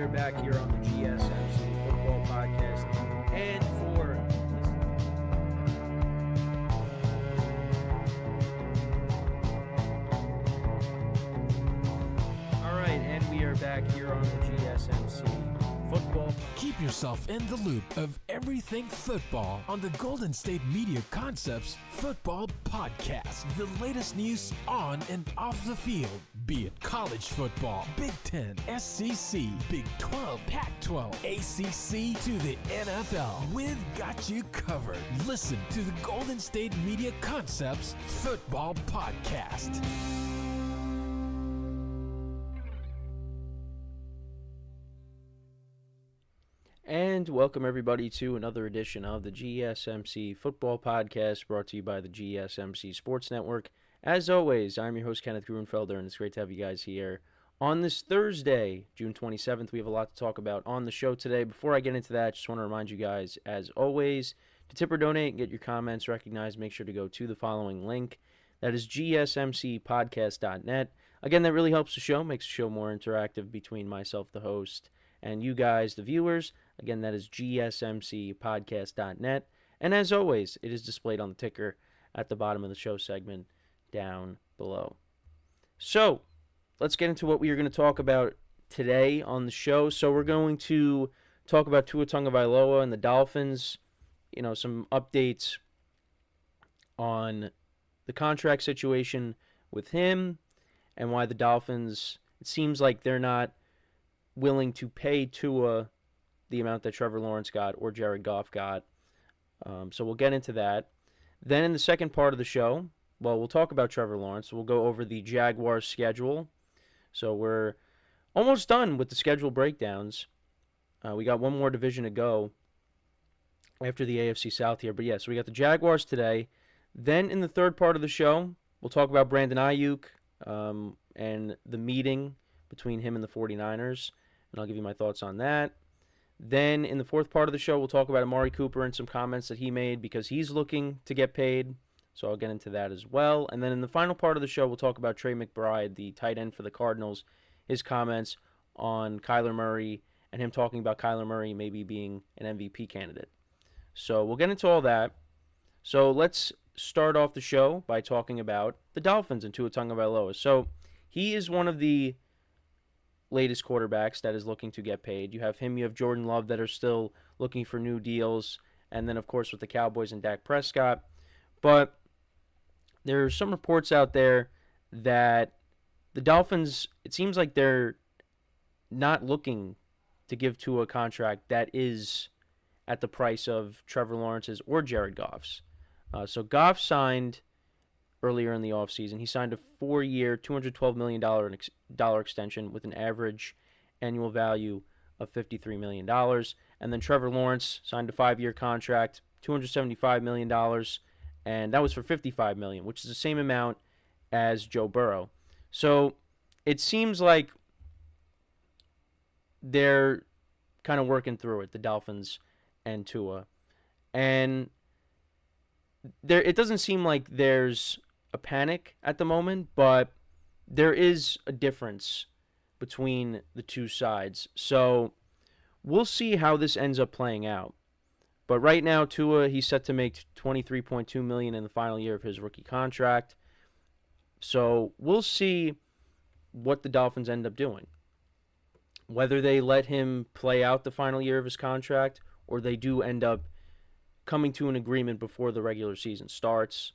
are back here on the GSMC Football Podcast. And we are back here on the GSMC Football. Keep yourself in the loop of everything football on the Golden State Media Concepts Football Podcast. The latest news on and off the field, be it college football, Big Ten, SEC, Big 12, Pac-12, ACC to the NFL. We've got you covered. Listen to the Golden State Media Concepts Football Podcast. And welcome everybody to another edition of the GSMC Football Podcast, brought to you by the GSMC Sports Network. As always, I'm your host, Kenneth, and it's great to have you guys here. On this Thursday, June 27th, we have a lot to talk about on the show today. Before I get into that, just want to remind you guys, as always, to tip or donate and get your comments recognized, make sure to go to the following link. That is gsmcpodcast.net. Again, that really helps the show, makes the show more interactive between myself, the host, and you guys, the viewers. Again, that is gsmcpodcast.net. And as always, it is displayed on the ticker at the bottom of the show segment down below. So, let's get into what we are going to talk about today on the show. So, we're going to talk about Tua Tagovailoa and the Dolphins. You know, some updates on the contract situation with him and why the Dolphins, it seems like they're not willing to pay Tua the amount that Trevor Lawrence got or Jard Goff got. So we'll get into that. Then in the second part of the show, well, we'll talk about Trevor Lawrence. We'll go over the Jaguars schedule. So we're almost done with the schedule breakdowns. We got one more division to go after the AFC South here. But so we got the Jaguars today. Then in the third part of the show, we'll talk about Brandon Ayuk and the meeting between him and the 49ers. And I'll give you my thoughts on that. Then in the fourth part of the show, we'll talk about Amari Cooper and some comments that he made because he's looking to get paid. So I'll get into that as well. And then in the final part of the show, we'll talk about Trey McBride, the tight end for the Cardinals, his comments on Kyler Murray and him talking about Kyler Murray maybe being an MVP candidate. So we'll get into all that. So let's start off the show by talking about the Dolphins and Tua Tagovailoa. So he is one of the latest quarterbacks that is looking to get paid. You have him, you have Jordan Love that are still looking for new deals, and then of course with the Cowboys and Dak Prescott. But there are some reports out there that the Dolphins, it seems like they're not looking to give Tua a contract that is at the price of Trevor Lawrence's or Jared Goff's. So Goff signed earlier in the offseason. He signed a 4-year, $212 million extension with an average annual value of $53 million. And then Trevor Lawrence signed a 5-year contract, $275 million, and that was for $55 million, which is the same amount as Joe Burrow. So it seems like they're kind of working through it, the Dolphins and Tua. And it doesn't seem like there's a panic at the moment, but there is a difference between the two sides. So we'll see how this ends up playing out. But right now, Tua, he's set to make $23.2 million in the final year of his rookie contract. So we'll see what the Dolphins end up doing. Whether they let him play out the final year of his contract or they do end up coming to an agreement before the regular season starts,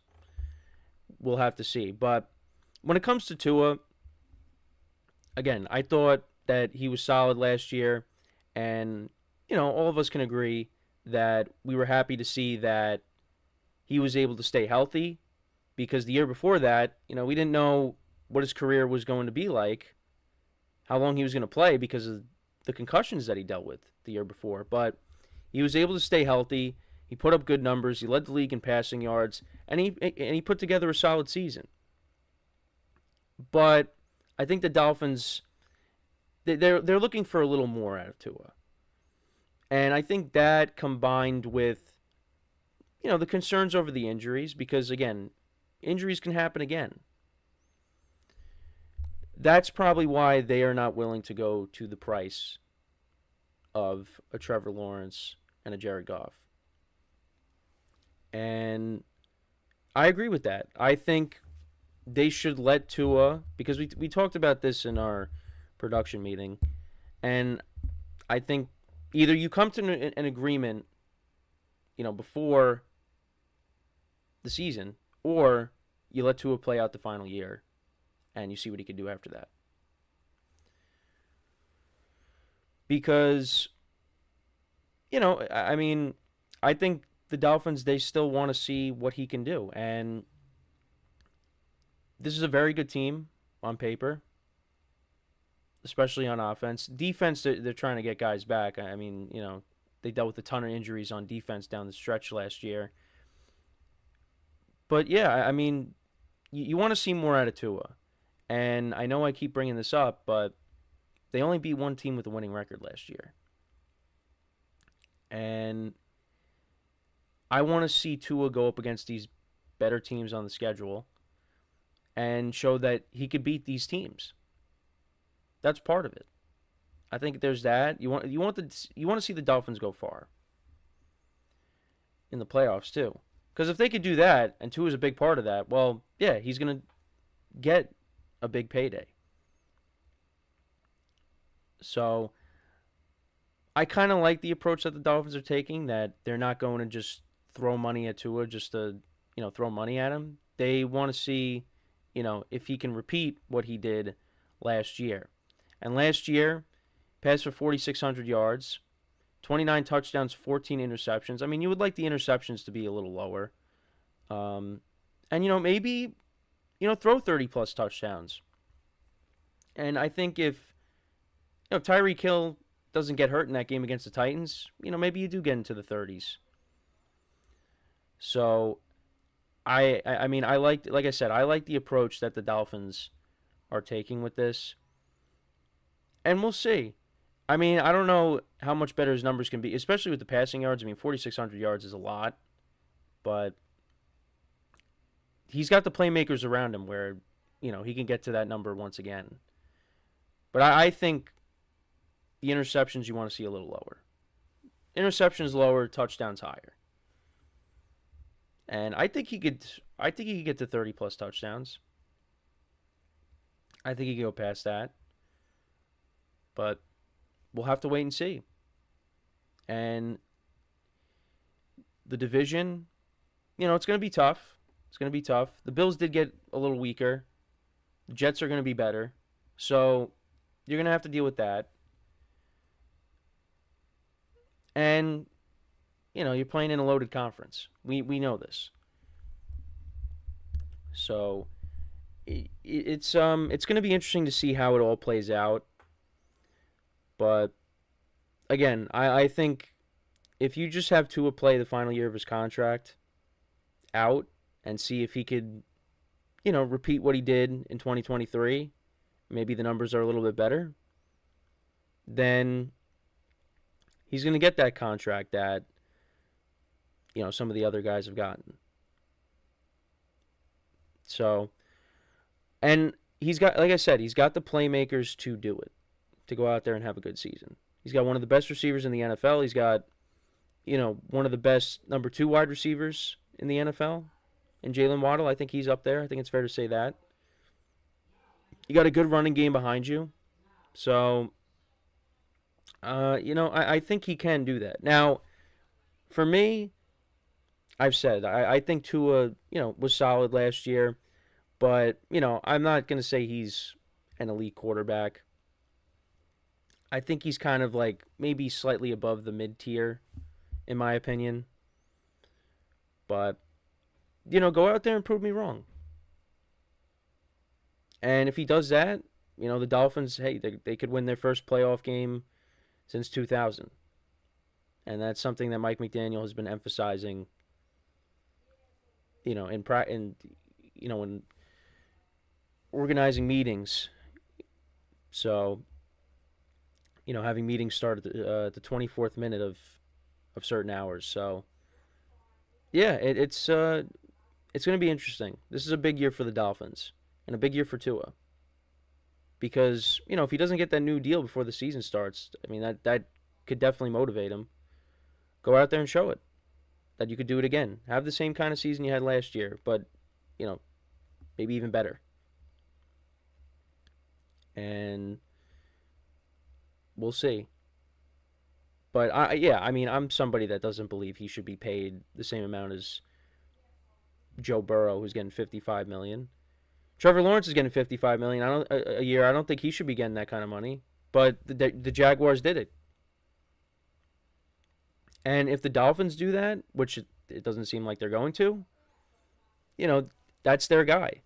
we'll have to see. But when it comes to Tua, again, I thought that he was solid last year. And, all of us can agree that we were happy to see that he was able to stay healthy. Because the year before that, we didn't know what his career was going to be like, how long he was going to play because of the concussions that he dealt with the year before. But he was able to stay healthy. He put up good numbers. He led the league in passing yards, and he put together a solid season. But I think the Dolphins, they're looking for a little more out of Tua. And I think that combined with, the concerns over the injuries, because, again, injuries can happen again. That's probably why they are not willing to go to the price of a Trevor Lawrence and a Jared Goff. And I agree with that. I think they should let Tua, because we talked about this in our production meeting, and I think either you come to an agreement, before the season, or you let Tua play out the final year, and you see what he can do after that. Because, I think the Dolphins, they still want to see what he can do. And this is a very good team on paper, especially on offense. Defense, they're trying to get guys back. They dealt with a ton of injuries on defense down the stretch last year. But, yeah, you want to see more out of Tua. And I know I keep bringing this up, but they only beat one team with a winning record last year. And I want to see Tua go up against these better teams on the schedule and show that he could beat these teams. That's part of it. I think there's that. You want to see the Dolphins go far in the playoffs too. Because if they could do that, and Tua is a big part of that, well, yeah, he's going to get a big payday. So I kind of like the approach that the Dolphins are taking, that they're not going to just throw money at Tua just to, throw money at him. They want to see, if he can repeat what he did last year. And last year, passed for 4,600 yards, 29 touchdowns, 14 interceptions. You would like the interceptions to be a little lower. And, maybe, throw 30-plus touchdowns. And I think if Tyreek Hill doesn't get hurt in that game against the Titans, maybe you do get into the 30s. So, I like I said, I like the approach that the Dolphins are taking with this. And we'll see. I don't know how much better his numbers can be, especially with the passing yards. 4,600 yards is a lot. But he's got the playmakers around him where, he can get to that number once again. But I think the interceptions you want to see a little lower. Interceptions lower, touchdowns higher. And I think he could get to 30-plus touchdowns. I think he could go past that. But we'll have to wait and see. And the division, it's going to be tough. It's going to be tough. The Bills did get a little weaker. The Jets are going to be better. So you're going to have to deal with that. And, you're playing in a loaded conference. We know this. So it's going to be interesting to see how it all plays out. But, again, I think if you just have Tua play the final year of his contract out and see if he could, repeat what he did in 2023, maybe the numbers are a little bit better, then he's going to get that contract that, some of the other guys have gotten. So, and he's got, like I said, he's got the playmakers to do it, to go out there and have a good season. He's got one of the best receivers in the NFL. He's got, one of the best number 2 wide receivers in the NFL. And Jalen Waddle, I think he's up there. I think it's fair to say that. You got a good running game behind you. So, I think he can do that. Now, for me, I've said, I think Tua, was solid last year. But, I'm not going to say he's an elite quarterback. I think he's kind of like maybe slightly above the mid-tier, in my opinion. But, go out there and prove me wrong. And if he does that, the Dolphins, hey, they could win their first playoff game since 2000. And that's something that Mike McDaniel has been emphasizing, in organizing meetings. So, having meetings start at the 24th minute of certain hours. So, yeah, it's going to be interesting. This is a big year for the Dolphins and a big year for Tua. Because, if he doesn't get that new deal before the season starts, that could definitely motivate him. Go out there and show it that you could do it again. Have the same kind of season you had last year, but, maybe even better. And we'll see. But, I'm somebody that doesn't believe he should be paid the same amount as Joe Burrow, who's getting $55 million. Trevor Lawrence is getting $55 million a year. I don't think he should be getting that kind of money. But the Jaguars did it. And if the Dolphins do that, which it doesn't seem like they're going to, that's their guy.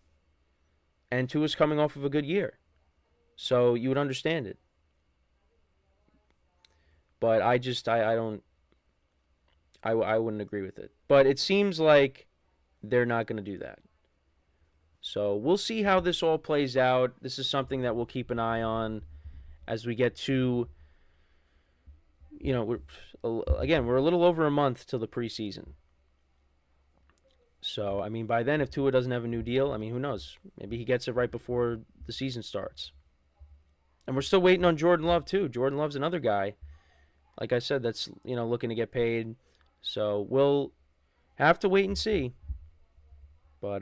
And Tua's coming off of a good year. So you would understand it. But I wouldn't agree with it. But it seems like they're not going to do that. So we'll see how this all plays out. This is something that we'll keep an eye on as we get to, we're a little over a month till the preseason. So, by then, if Tua doesn't have a new deal, who knows? Maybe he gets it right before the season starts. And we're still waiting on Jordan Love, too. Jordan Love's another guy, like I said, that's, looking to get paid. So we'll have to wait and see. But,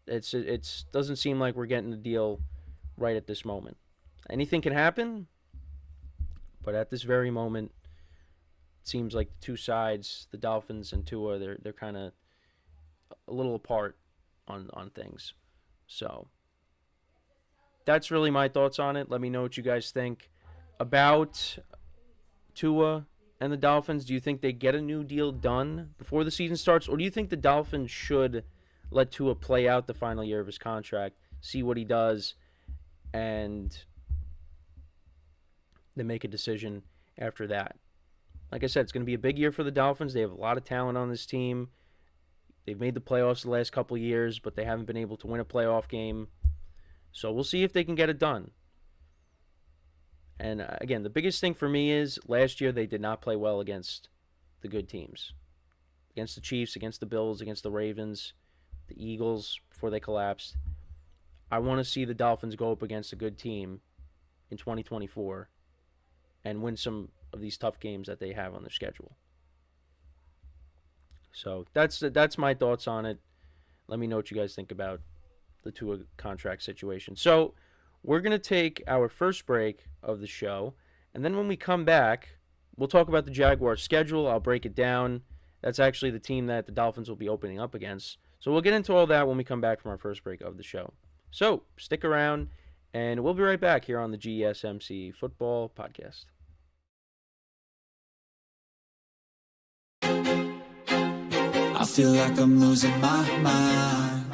it doesn't seem like we're getting the deal right at this moment. Anything can happen, but at this very moment, it seems like the two sides, the Dolphins and Tua, they're kind of a little apart on things. So that's really my thoughts on it. Let me know what you guys think about Tua and the Dolphins. Do you think they get a new deal done before the season starts, or do you think the Dolphins should let Tua play out the final year of his contract, see what he does, and then make a decision after that? Like I said, it's going to be a big year for the Dolphins. They have a lot of talent on this team. They've made the playoffs the last couple of years, but they haven't been able to win a playoff game. So we'll see if they can get it done. And again, the biggest thing for me is last year they did not play well against the good teams. Against the Chiefs, against the Bills, against the Ravens, the Eagles before they collapsed. I want to see the Dolphins go up against a good team in 2024 and win some of these tough games that they have on their schedule. So that's my thoughts on it. Let me know what you guys think about the Tua contract situation. So we're going to take our first break of the show, and then when we come back, we'll talk about the Jaguars' schedule. I'll break it down. That's actually the team that the Dolphins will be opening up against. So we'll get into all that when we come back from our first break of the show. So stick around, and we'll be right back here on the GSMC Football Podcast. I feel like I'm losing my mind.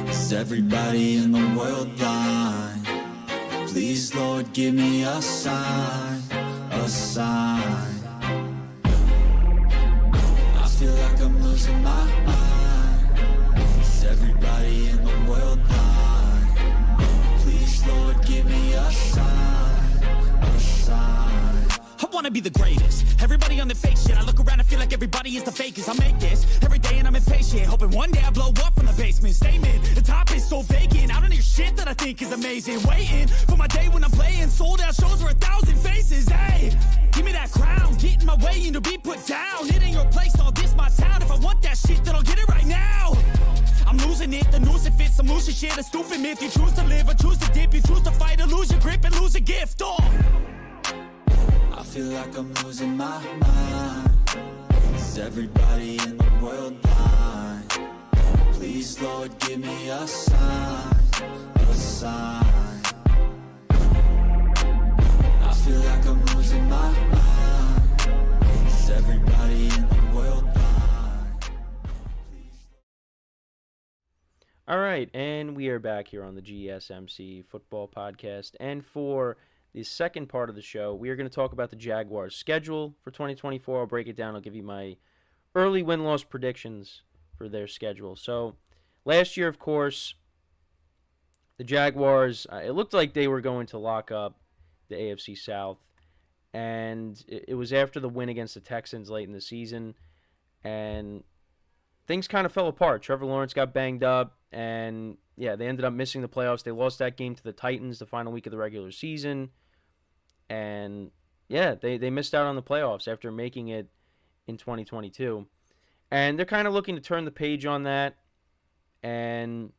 Is everybody in the world blind? Please, Lord, give me a sign, a sign. I feel like I'm losing my mind. Is everybody in the world blind? Please, Lord, give me a sign, a sign. I wanna be the greatest. Everybody on the fake shit. I look around and feel like everybody is the fakest. I make this every day and I'm impatient, hoping one day I blow up from the basement. Statement, the top is so vacant. I don't hear shit that I think is amazing. Waiting for my day when I'm playing sold out shows for 1,000 faces. Hey, give me that crown, get in my way and to be put down. It ain't your place, all this my town. If I want that shit, then I'll get it right now. I'm losing it, the noose it fits. I'm losing shit, a stupid myth. You choose to live or choose to dip. You choose to fight or lose your grip and lose a gift. Oh, I feel like I'm losing my mind. Is everybody in the world blind? Please, Lord, give me a sign, a sign. I feel like I'm losing my mind. Is everybody in the world blind? Please. All right, and we are back here on the GSMC Football Podcast. And for the second part of the show, we are going to talk about the Jaguars' schedule for 2024. I'll break it down. I'll give you my early win-loss predictions for their schedule. So, last year, of course, the Jaguars, it looked like they were going to lock up the AFC South. And it was after the win against the Texans late in the season. And things kind of fell apart. Trevor Lawrence got banged up. And, yeah, they ended up missing the playoffs. They lost that game to the Titans the final week of the regular season. And, Yeah, they missed out on the playoffs after making it in 2022. And they're kind of looking to turn the page on that and,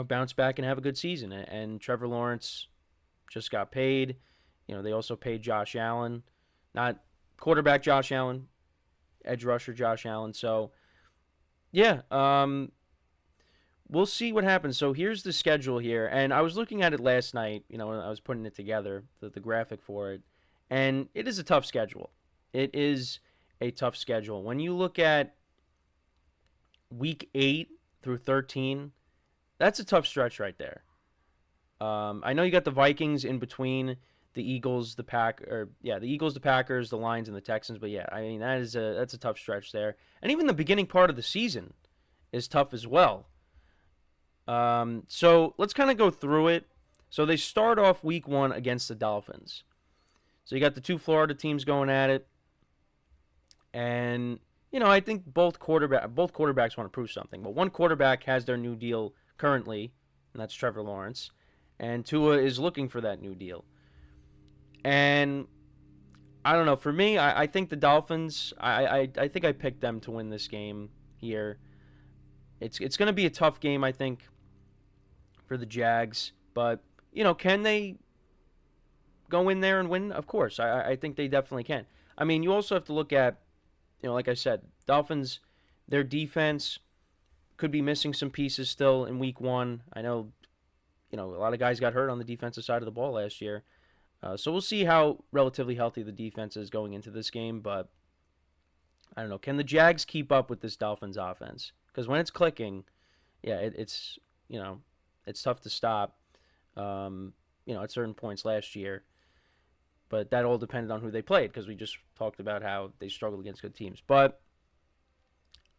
bounce back and have a good season. And Trevor Lawrence just got paid. They also paid Josh Allen. Not quarterback Josh Allen, edge rusher Josh Allen. So, yeah, we'll see what happens. So here's the schedule here. And I was looking at it last night, when I was putting it together, the graphic for it. And it is a tough schedule. It is a tough schedule. When you look at week 8 through 13, that's a tough stretch right there. I know you got the Vikings in between the Eagles, the Eagles, the Packers, the Lions, and the Texans. But yeah, I mean that's a tough stretch there. And even the beginning part of the season is tough as well. So let's kind of go through it. So they start off week 1 against the Dolphins. So you got the two Florida teams going at it. And, I think both quarterbacks want to prove something. But one quarterback has their new deal currently, and that's Trevor Lawrence. And Tua is looking for that new deal. And I don't know. For me, I think the Dolphins, I think I picked them to win this game here. It's going to be a tough game, I think, for the Jags. But, can they go in there and win? Of course. I think they definitely can. I mean, you also have to look at, like I said, Dolphins, their defense could be missing some pieces still in week 1. I know, a lot of guys got hurt on the defensive side of the ball last year. So we'll see how relatively healthy the defense is going into this game. But I don't know. Can the Jags keep up with this Dolphins offense? Because when it's clicking, yeah, it's tough to stop, at certain points last year. But that all depended on who they played, because we just talked about how they struggled against good teams. But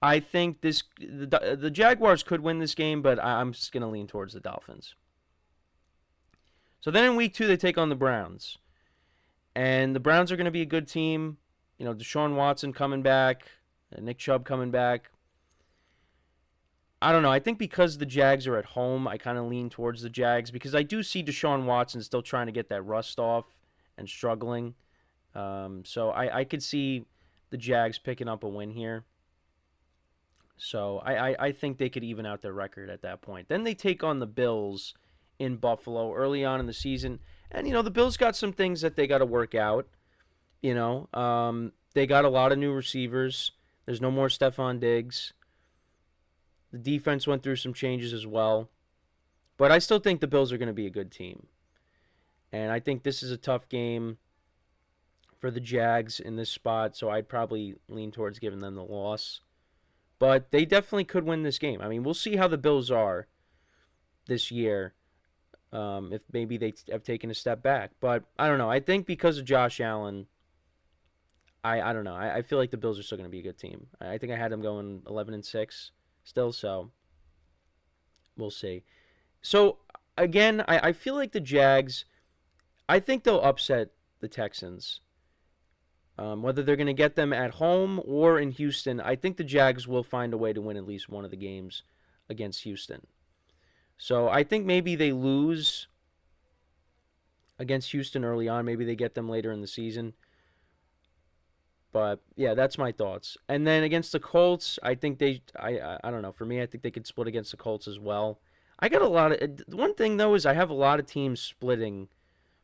I think the Jaguars could win this game, but I'm just going to lean towards the Dolphins. So then in week 2, they take on the Browns. And the Browns are going to be a good team. Deshaun Watson coming back, Nick Chubb coming back. I don't know. I think because the Jags are at home, I kind of lean towards the Jags, because I do see Deshaun Watson still trying to get that rust off and struggling. So I could see the Jags picking up a win here. So I think they could even out their record at that point. Then they take on the Bills in Buffalo early on in the season. And, the Bills got some things that they got to work out. They got a lot of new receivers. There's no more Stephon Diggs. The defense went through some changes as well. But I still think the Bills are going to be a good team. And I think this is a tough game for the Jags in this spot, so I'd probably lean towards giving them the loss. But they definitely could win this game. I mean, we'll see how the Bills are this year, if maybe they have taken a step back. But I don't know. I think because of Josh Allen, I don't know. I feel like the Bills are still going to be a good team. I think I had them going 11-6 still, so we'll see. So, again, I feel like the Jags, I think they'll upset the Texans. Whether they're going to get them at home or in Houston, I think the Jags will find a way to win at least one of the games against Houston. So I think maybe they lose against Houston early on. Maybe they get them later in the season. But, yeah, that's my thoughts. And then against the Colts, I think I don't know. For me, I think they could split against the Colts as well. I got a lot of... One thing, though, is I have a lot of teams splitting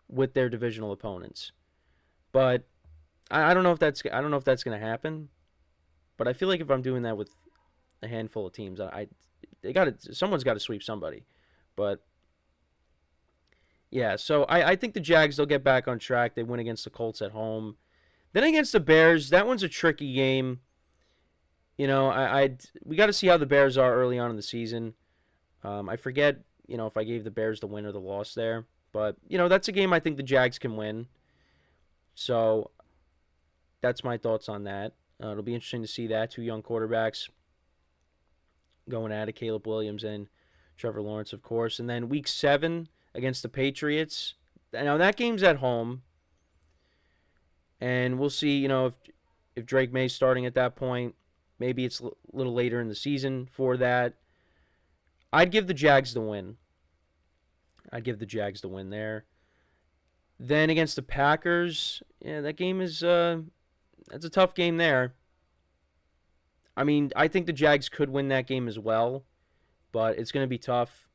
with their divisional opponents. But I don't know if that's going to happen. But I feel like if I'm doing that with a handful of teams, someone's got to sweep somebody. But yeah, so I think the Jags, they'll get back on track. They win against the Colts at home. Then against the Bears, that one's a tricky game. We got to see how the Bears are early on in the season. I forget, if I gave the Bears the win or the loss there. But, that's a game I think the Jags can win. So that's my thoughts on that. It'll be interesting to see that. Two young quarterbacks going at it, Caleb Williams and Trevor Lawrence, of course. And then week 7 against the Patriots. Now, that game's at home. And we'll see, if Drake May's starting at that point. Maybe it's a little later in the season for that. I'd give the Jags the win. There. Then against the Packers, yeah, that game is that's a tough game there. I mean, I think the Jags could win that game as well, but it's going to be tough.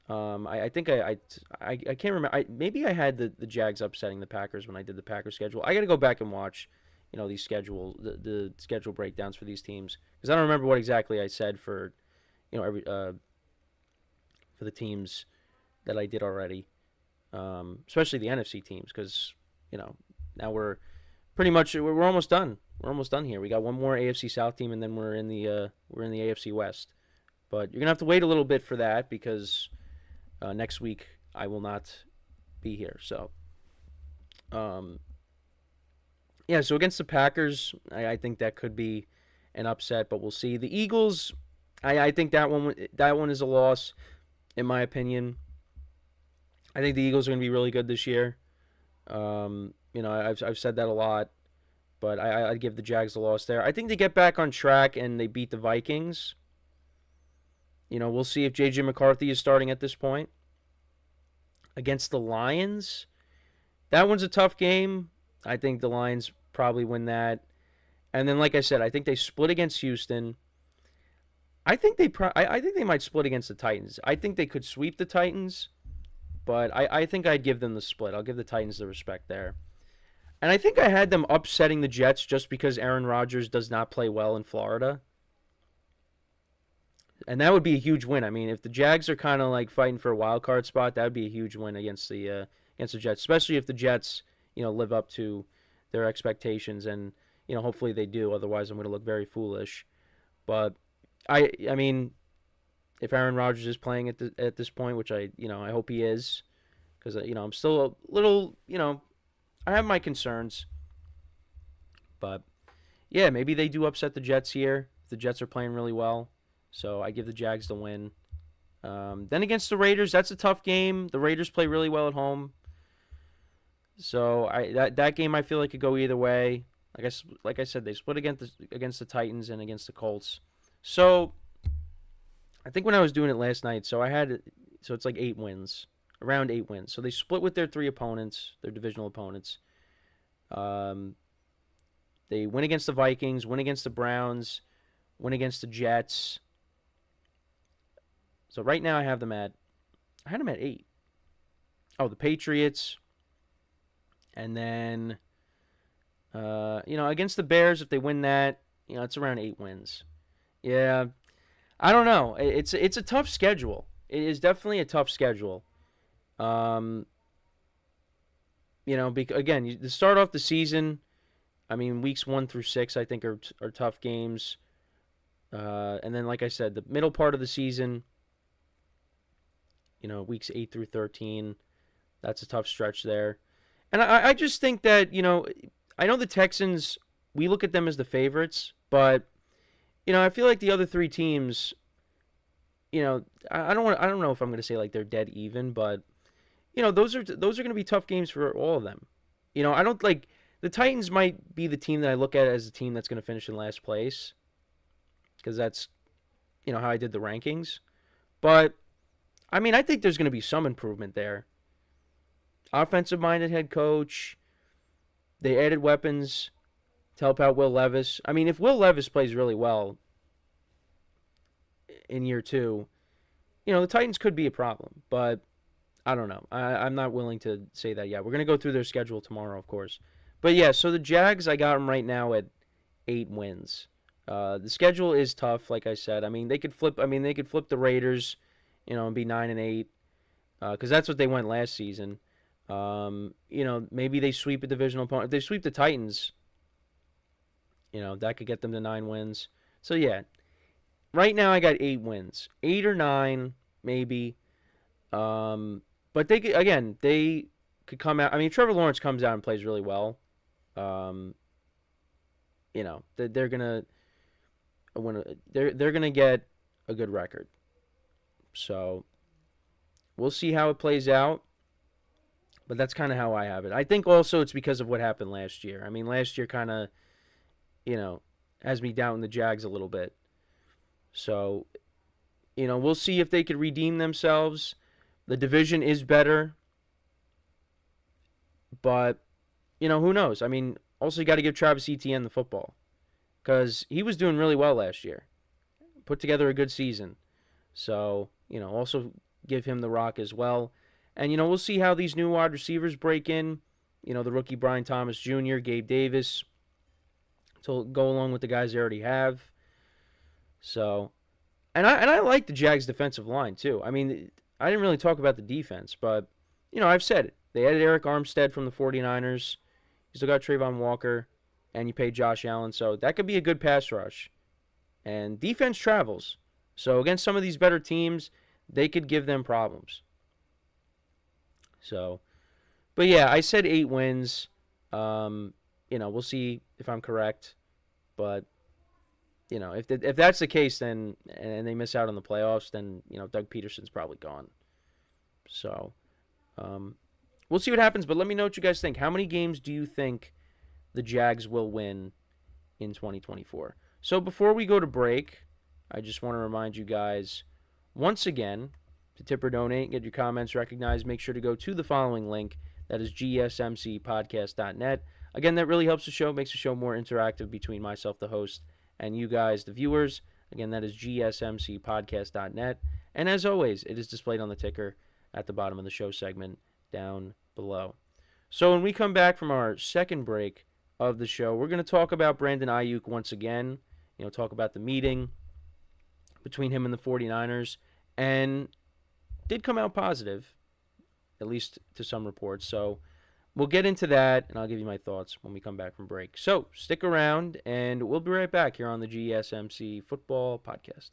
I think I can't remember. Maybe I had the Jags upsetting the Packers when I did the Packers schedule. I got to go back and watch, these the schedule breakdowns for these teams, because I don't remember what exactly I said for, every for the teams that I did already, especially the NFC teams, because now we're almost done. We're almost done here. We got one more AFC South team, and then we're in the AFC West. But you're gonna have to wait a little bit for that, because next week I will not be here. So, yeah. So against the Packers, I think that could be an upset, but we'll see. The Eagles, I think that one is a loss, in my opinion. I think the Eagles are gonna be really good this year. I've said that a lot. But I'd give the Jags a loss there. I think they get back on track and they beat the Vikings. We'll see if J.J. McCarthy is starting at this point. Against the Lions, that one's a tough game. I think the Lions probably win that. And then, like I said, I think they split against Houston. I think they might split against the Titans. I think they could sweep the Titans, but I think I'd give them the split. I'll give the Titans the respect there. And I think I had them upsetting the Jets just because Aaron Rodgers does not play well in Florida. And that would be a huge win. I mean, if the Jags are kind of like fighting for a wild card spot, that would be a huge win against the Jets, especially if the Jets, live up to their expectations, and hopefully they do. Otherwise, I'm going to look very foolish. But I mean, if Aaron Rodgers is playing at this point, which I hope he is, because I'm still a little, I have my concerns, but yeah, maybe they do upset the Jets here. The Jets are playing really well, so I give the Jags the win. Then against the Raiders, that's a tough game. The Raiders play really well at home, so that game I feel like could go either way. Like I said, they split against the Titans and against the Colts. So I think when I was doing it last night, so it's like 8 wins. Around 8 wins. So they split with their 3 opponents, their divisional opponents. They win against the Vikings, win against the Browns, win against the Jets. So right now I had them at 8. Oh, the Patriots. And then, against the Bears, if they win that, it's around 8 wins. Yeah, I don't know. It's a tough schedule. It is definitely a tough schedule. Again, to start off the season, I mean, weeks 1 through 6, I think are tough games. And then, like I said, the middle part of the season, weeks 8 through 13, that's a tough stretch there. And I just think that, I know the Texans, we look at them as the favorites, but, I feel like the other 3 teams, I don't know if I'm going to say like they're dead even, but those are going to be tough games for all of them. I don't like the Titans might be the team that I look at as a team that's going to finish in last place, because that's how I did the rankings. But I mean, I think there's going to be some improvement there. Offensive-minded head coach. They added weapons to help out Will Levis. I mean, if Will Levis plays really well in year 2, the Titans could be a problem, but I don't know. I'm not willing to say that yet. We're going to go through their schedule tomorrow, of course. But yeah, so the Jags, I got them right now at 8 wins. The schedule is tough, like I said. I mean, they could flip the Raiders, and be 9-8, because that's what they went last season. Maybe they sweep a divisional opponent. If they sweep the Titans, that could get them to 9 wins. So yeah, right now I got 8 wins, 8 or 9 maybe. But they could come out. I mean, Trevor Lawrence comes out and plays really well. They're gonna get a good record. So we'll see how it plays out. But that's kind of how I have it. I think also it's because of what happened last year. I mean, last year kind of, has me down the Jags a little bit. So, we'll see if they could redeem themselves. The division is better. But, who knows? I mean, also you got to give Travis Etienne the football because he was doing really well last year. Put together a good season. So, also give him the rock as well. And, we'll see how these new wide receivers break in. The rookie Brian Thomas Jr., Gabe Davis, to go along with the guys they already have. So, and I like the Jags' defensive line, too. I mean, I didn't really talk about the defense, but, I've said it. They added Eric Armstead from the 49ers. You still got Trayvon Walker, and you paid Josh Allen. So that could be a good pass rush. And defense travels. So against some of these better teams, they could give them problems. So, but yeah, I said 8 wins. We'll see if I'm correct. But, if that's the case, then and they miss out on the playoffs, then, Doug Peterson's probably gone. So, we'll see what happens, but let me know what you guys think. How many games do you think the Jags will win in 2024? So before we go to break, I just want to remind you guys once again to tip or donate, get your comments recognized. Make sure to go to the following link. That is GSMCpodcast.net. Again, that really helps the show, makes the show more interactive between myself, the host, and you guys, the viewers. Again, that is GSMCpodcast.net. And as always, it is displayed on the ticker at the bottom of the show segment down below. So when we come back from our second break of the show, we're going to talk about Brandon Ayuk once again. Talk about the meeting between him and the 49ers. And did come out positive, at least to some reports. So we'll get into that, and I'll give you my thoughts when we come back from break. So stick around, and we'll be right back here on the GSMC Football Podcast.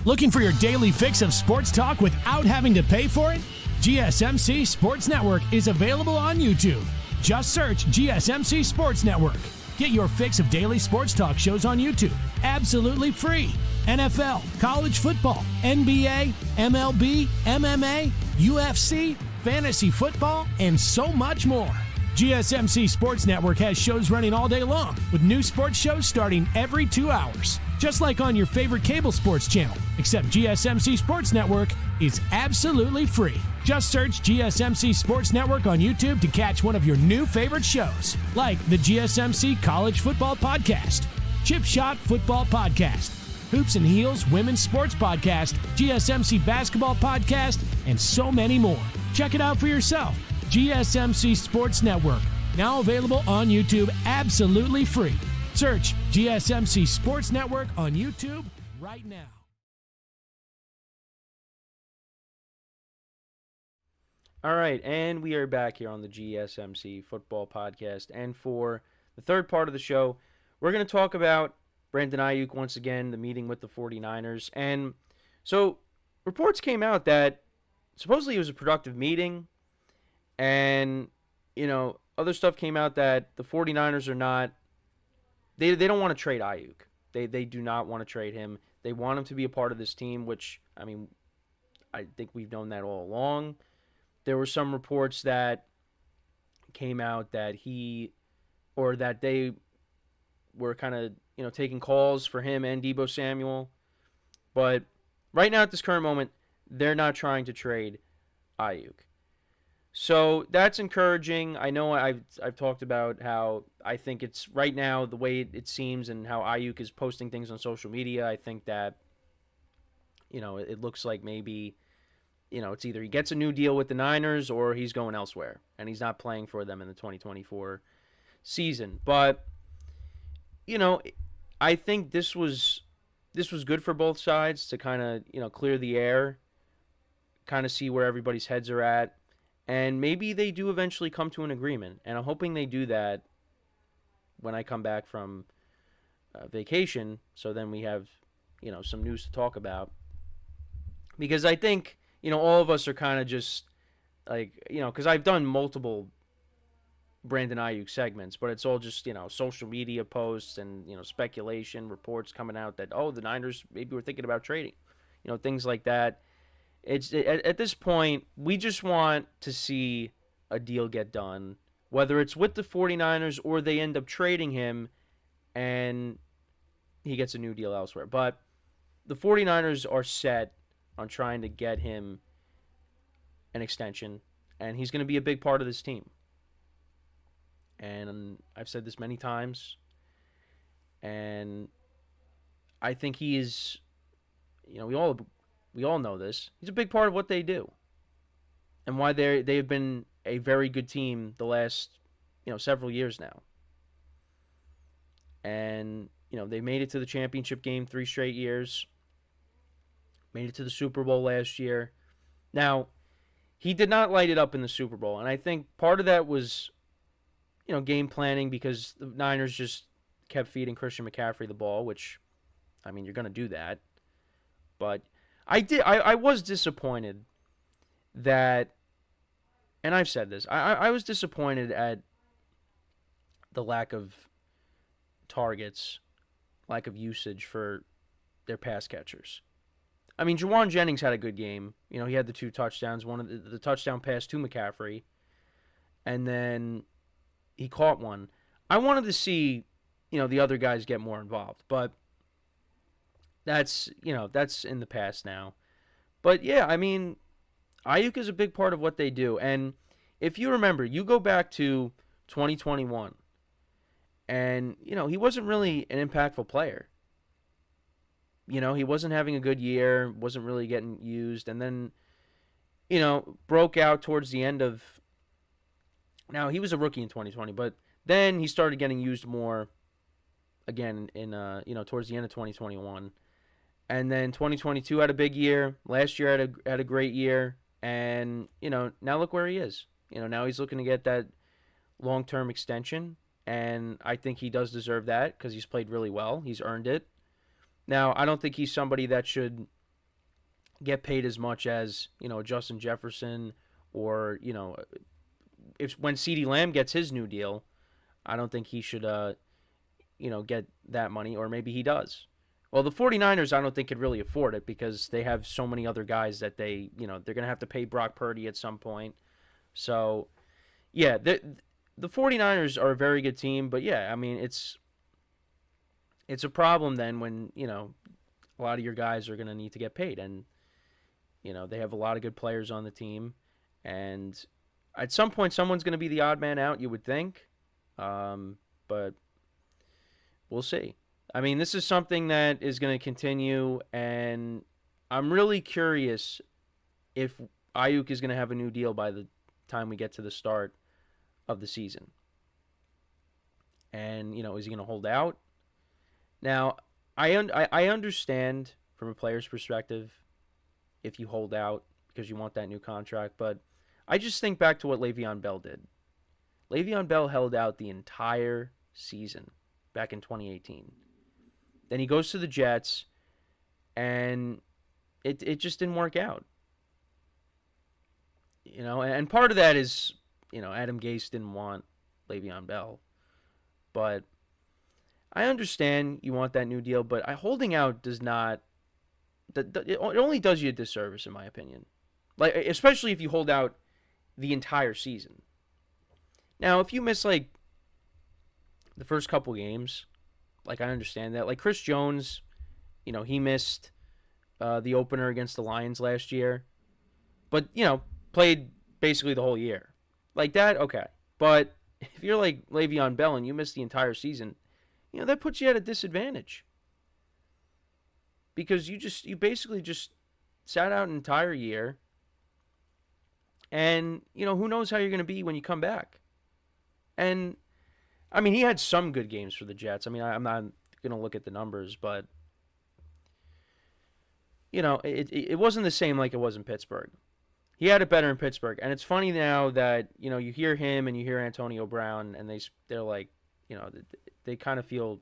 Looking for your daily fix of sports talk without having to pay for it? GSMC Sports Network is available on YouTube. Just search GSMC Sports Network. Get your fix of daily sports talk shows on YouTube, absolutely free. NFL, college football, NBA, MLB, MMA, UFC, fantasy football, and so much more. GSMC Sports Network has shows running all day long, with new sports shows starting every 2 hours. Just like on your favorite cable sports channel, except GSMC Sports Network is absolutely free. Just search GSMC Sports Network on YouTube to catch one of your new favorite shows, like the GSMC College Football Podcast, Chip Shot Football Podcast, Hoops and Heels Women's Sports Podcast, GSMC Basketball Podcast, and so many more. Check it out for yourself. GSMC Sports Network, now available on YouTube absolutely free. Search GSMC Sports Network on YouTube right now. All right, and we are back here on the GSMC Football Podcast. And for the third part of the show, we're going to talk about Brandon Ayuk once again, the meeting with the 49ers. And so reports came out that supposedly it was a productive meeting. And, other stuff came out that the 49ers are not, they don't want to trade Ayuk. They do not want to trade him. They want him to be a part of this team, which, I think we've known that all along. There were some reports that came out that they were kind of, taking calls for him and Deebo Samuel. But right now at this current moment, they're not trying to trade Ayuk. So that's encouraging. I know I've talked about how I think it's right now the way it seems and how Ayuk is posting things on social media. I think that, it looks like maybe, it's either he gets a new deal with the Niners or he's going elsewhere and he's not playing for them in the 2024 season. But, I think this was good for both sides to kind of, clear the air, kind of see where everybody's heads are at. And maybe they do eventually come to an agreement. And I'm hoping they do that when I come back from vacation. So then we have, some news to talk about. Because I think, all of us are kind of just like, because I've done multiple Brandon Ayuk segments, but it's all just, social media posts and, speculation, reports coming out that, the Niners maybe were thinking about trading, things like that. At this point, we just want to see a deal get done, whether it's with the 49ers or they end up trading him and he gets a new deal elsewhere. But the 49ers are set on trying to get him an extension, and he's going to be a big part of this team. And I've said this many times, and I think he is, we all know this. He's a big part of what they do, and why they've been a very good team the last, several years now. And they made it to the championship game 3 straight years. Made it to the Super Bowl last year. Now, he did not light it up in the Super Bowl, and I think part of that was, game planning, because the Niners just kept feeding Christian McCaffrey the ball, which, you're going to do that. But I was disappointed that, and I've said this, I was disappointed at the lack of targets, lack of usage for their pass catchers. Jawan Jennings had a good game. He had the 2 touchdowns, one of the touchdown pass to McCaffrey, and then he caught one. I wanted to see, the other guys get more involved, but that's in the past now. But yeah, Ayuk is a big part of what they do. And if you remember, you go back to 2021, and, he wasn't really an impactful player. He wasn't having a good year, wasn't really getting used, and then, broke out towards the end of... Now, he was a rookie in 2020, but then he started getting used more again in towards the end of 2021. And then 2022 had a big year. Last year had a great year. And, now look where he is. Now he's looking to get that long-term extension, and I think he does deserve that because he's played really well. He's earned it. Now, I don't think he's somebody that should get paid as much as, Justin Jefferson or, when CeeDee Lamb gets his new deal, I don't think he should, get that money, or maybe he does. Well, the 49ers, I don't think could really afford it because they have so many other guys that they're going to have to pay Brock Purdy at some point. So, yeah, the 49ers are a very good team, but yeah, it's a problem then when, a lot of your guys are going to need to get paid. And, they have a lot of good players on the team. And at some point, someone's going to be the odd man out, you would think. But we'll see. This is something that is going to continue. And I'm really curious if Ayuk is going to have a new deal by the time we get to the start of the season. And, is he going to hold out? Now, I understand from a player's perspective if you hold out because you want that new contract, but I just think back to what Le'Veon Bell did. Le'Veon Bell held out the entire season back in 2018. Then he goes to the Jets, and it just didn't work out. And part of that is, Adam Gase didn't want Le'Veon Bell, but I understand you want that new deal, but holding out does not... It only does you a disservice, in my opinion. Especially if you hold out the entire season. Now, if you miss, the first couple games, I understand that. Chris Jones, he missed the opener against the Lions last year. But, played basically the whole year. That, okay. But if you're like Le'Veon Bell and you miss the entire season... that puts you at a disadvantage. Because you basically just sat out an entire year. And, who knows how you're going to be when you come back. And, he had some good games for the Jets. I'm not going to look at the numbers, but, it wasn't the same like it was in Pittsburgh. He had it better in Pittsburgh. And it's funny now that, you hear him and you hear Antonio Brown, and they're like, they kind of feel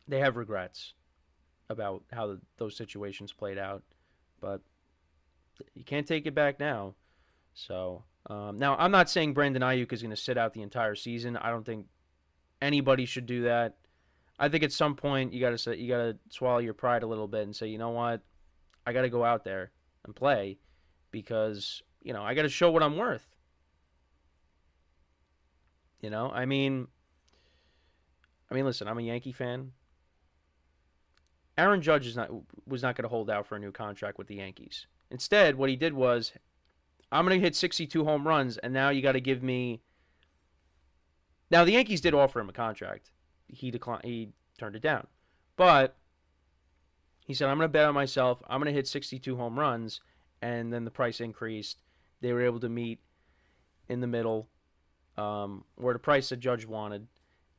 they have regrets about how those situations played out, but you can't take it back now. So now I'm not saying Brandon Ayuk is going to sit out the entire season. I don't think anybody should do that. I think at some point you got to swallow your pride a little bit and say, you know what, I got to go out there and play because I got to show what I'm worth. Listen, I'm a Yankee fan. Aaron Judge was not going to hold out for a new contract with the Yankees. Instead, what he did was, I'm going to hit 62 home runs, and now you got to give me. Now, the Yankees did offer him a contract. He declined. He turned it down. But he said, I'm going to bet on myself. I'm going to hit 62 home runs, and then the price increased. They were able to meet in the middle, where the price that Judge wanted.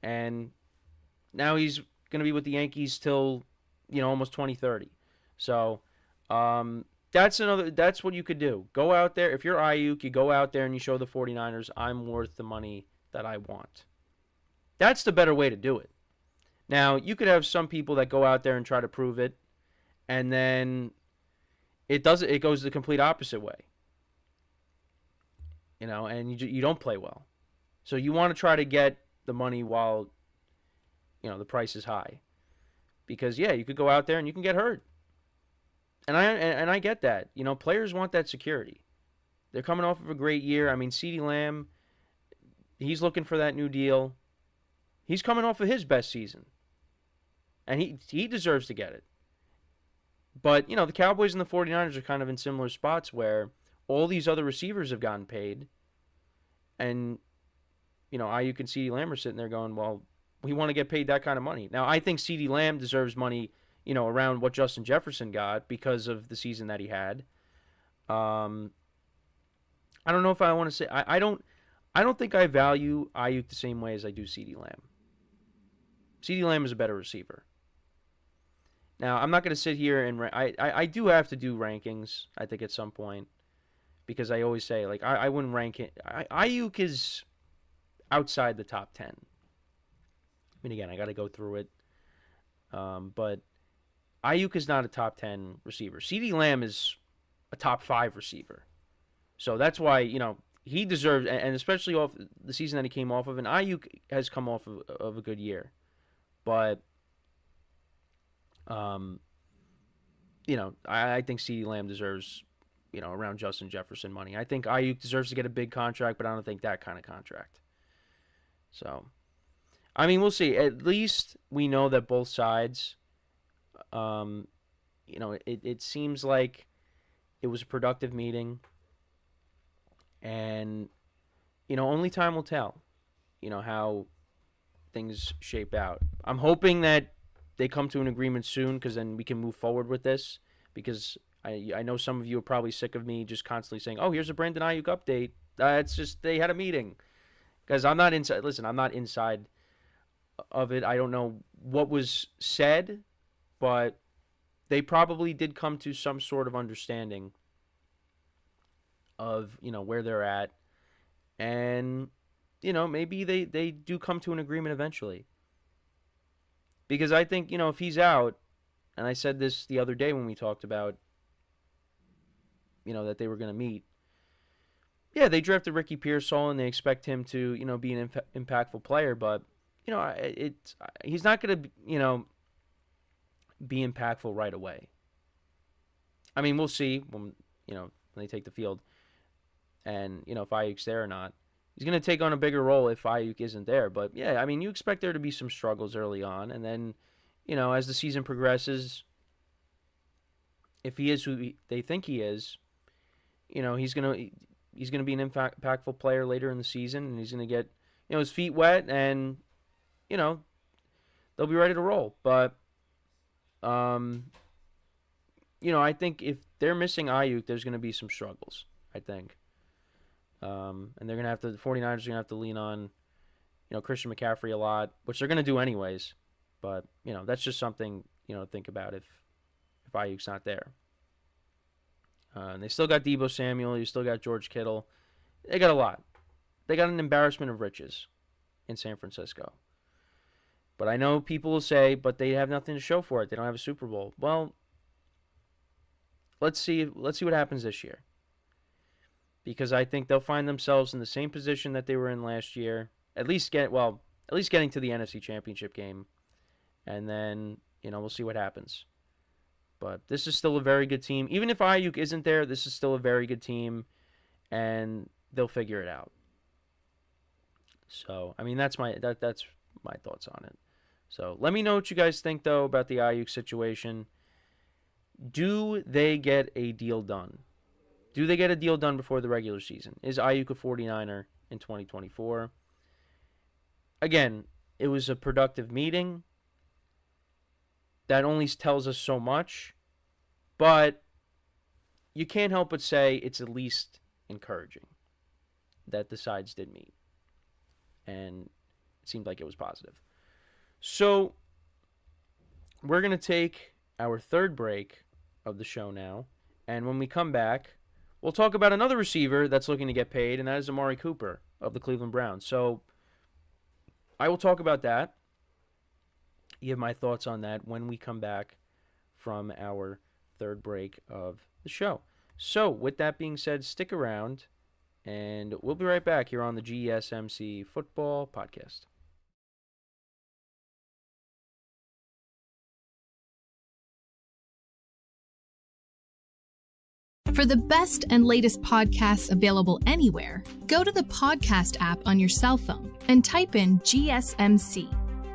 And now he's going to be with the Yankees till, almost 2030. So, that's what you could do. Go out there. If you're Ayuk, you go out there and you show the 49ers, I'm worth the money that I want. That's the better way to do it. Now, you could have some people that go out there and try to prove it, and then it goes the complete opposite way. And you don't play well. So you want to try to get the money while, the price is high. Because, you could go out there and you can get hurt. And I get that. Players want that security. They're coming off of a great year. I mean, CeeDee Lamb, he's looking for that new deal. He's coming off of his best season. And he deserves to get it. But, the Cowboys and the 49ers are kind of in similar spots where all these other receivers have gotten paid. And, Ayuk and CeeDee Lamb are sitting there going, well, we want to get paid that kind of money. Now, I think CeeDee Lamb deserves money, around what Justin Jefferson got because of the season that he had. I don't know if I want to say I don't think I value Ayuk the same way as I do CeeDee Lamb. CeeDee Lamb is a better receiver. Now, I'm not going to sit here and I do have to do rankings, I think, at some point, because I always say, like, I wouldn't rank it. Ayuk is outside the top 10. I mean, again, I got to go through it. But Ayuk is not a top 10 receiver. CeeDee Lamb is a top 5 receiver. So that's why, he deserves, and especially off the season that he came off of, and Ayuk has come off of a good year. But, I think CeeDee Lamb deserves, around Justin Jefferson money. I think Ayuk deserves to get a big contract, but I don't think that kind of contract. So, I mean, we'll see. At least we know that both sides, it seems like it was a productive meeting. And, only time will tell, how things shape out. I'm hoping that they come to an agreement soon, because then we can move forward with this. Because I know some of you are probably sick of me just constantly saying, oh, here's a Brandon Ayuk update. It's just they had a meeting. Because I'm not inside. Listen, I'm not inside of it. I don't know what was said, but they probably did come to some sort of understanding of, where they're at. And, maybe they do come to an agreement eventually. Because I think, if he's out, and I said this the other day when we talked about, that they were going to meet. Yeah, they drafted Ricky Pearsall, and they expect him to, be an impactful player. But, he's not going to, be impactful right away. I mean, we'll see when they take the field. And, if Ayuk's there or not. He's going to take on a bigger role if Ayuk isn't there. But, yeah, I mean, you expect there to be some struggles early on. And then, as the season progresses, if he is who they think he is, he's going to be an impactful player later in the season. And he's going to get, his feet wet. And, they'll be ready to roll. But, I think if they're missing Ayuk, there's going to be some struggles, I think. And they're going to have to, the 49ers are going to have to lean on, Christian McCaffrey a lot, which they're going to do anyways. But, that's just something, to think about if Ayuk's not there. And they still got Deebo Samuel. You still got George Kittle. They got a lot. They got an embarrassment of riches in San Francisco. But I know people will say, but they have nothing to show for it. They don't have a Super Bowl. Well, let's see what happens this year. Because I think they'll find themselves in the same position that they were in last year. At least getting to the NFC Championship game. And then, we'll see what happens. But this is still a very good team. Even if Ayuk isn't there, this is still a very good team. And they'll figure it out. So, I mean, that's my thoughts on it. So, let me know what you guys think, though, about the Ayuk situation. Do they get a deal done? Do they get a deal done before the regular season? Is Ayuk a 49er in 2024? Again, it was a productive meeting. That only tells us so much. But you can't help but say it's at least encouraging that the sides did meet. And it seemed like it was positive. So, we're going to take our third break of the show now. And when we come back, we'll talk about another receiver that's looking to get paid, and that is Amari Cooper of the Cleveland Browns. So, I will talk about that. Give my thoughts on that when we come back from our third break of the show. So, with that being said, stick around, and we'll be right back here on the GSMC Football Podcast. For the best and latest podcasts available anywhere, go to the podcast app on your cell phone and type in GSMC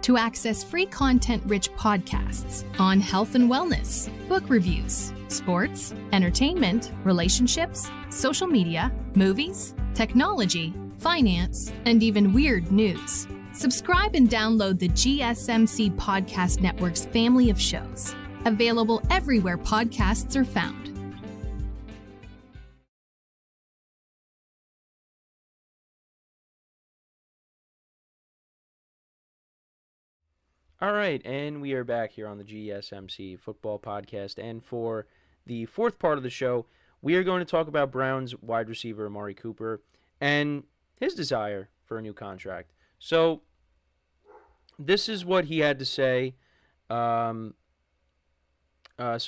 to access free content-rich podcasts on health and wellness, book reviews, sports, entertainment, relationships, social media, movies, technology, finance, and even weird news. Subscribe and download the GSMC Podcast Network's family of shows, available everywhere podcasts are found. All right, and we are back here on the GSMC Football Podcast. And for the fourth part of the show, we are going to talk about Browns wide receiver Amari Cooper and his desire for a new contract. So, this is what he had to say, some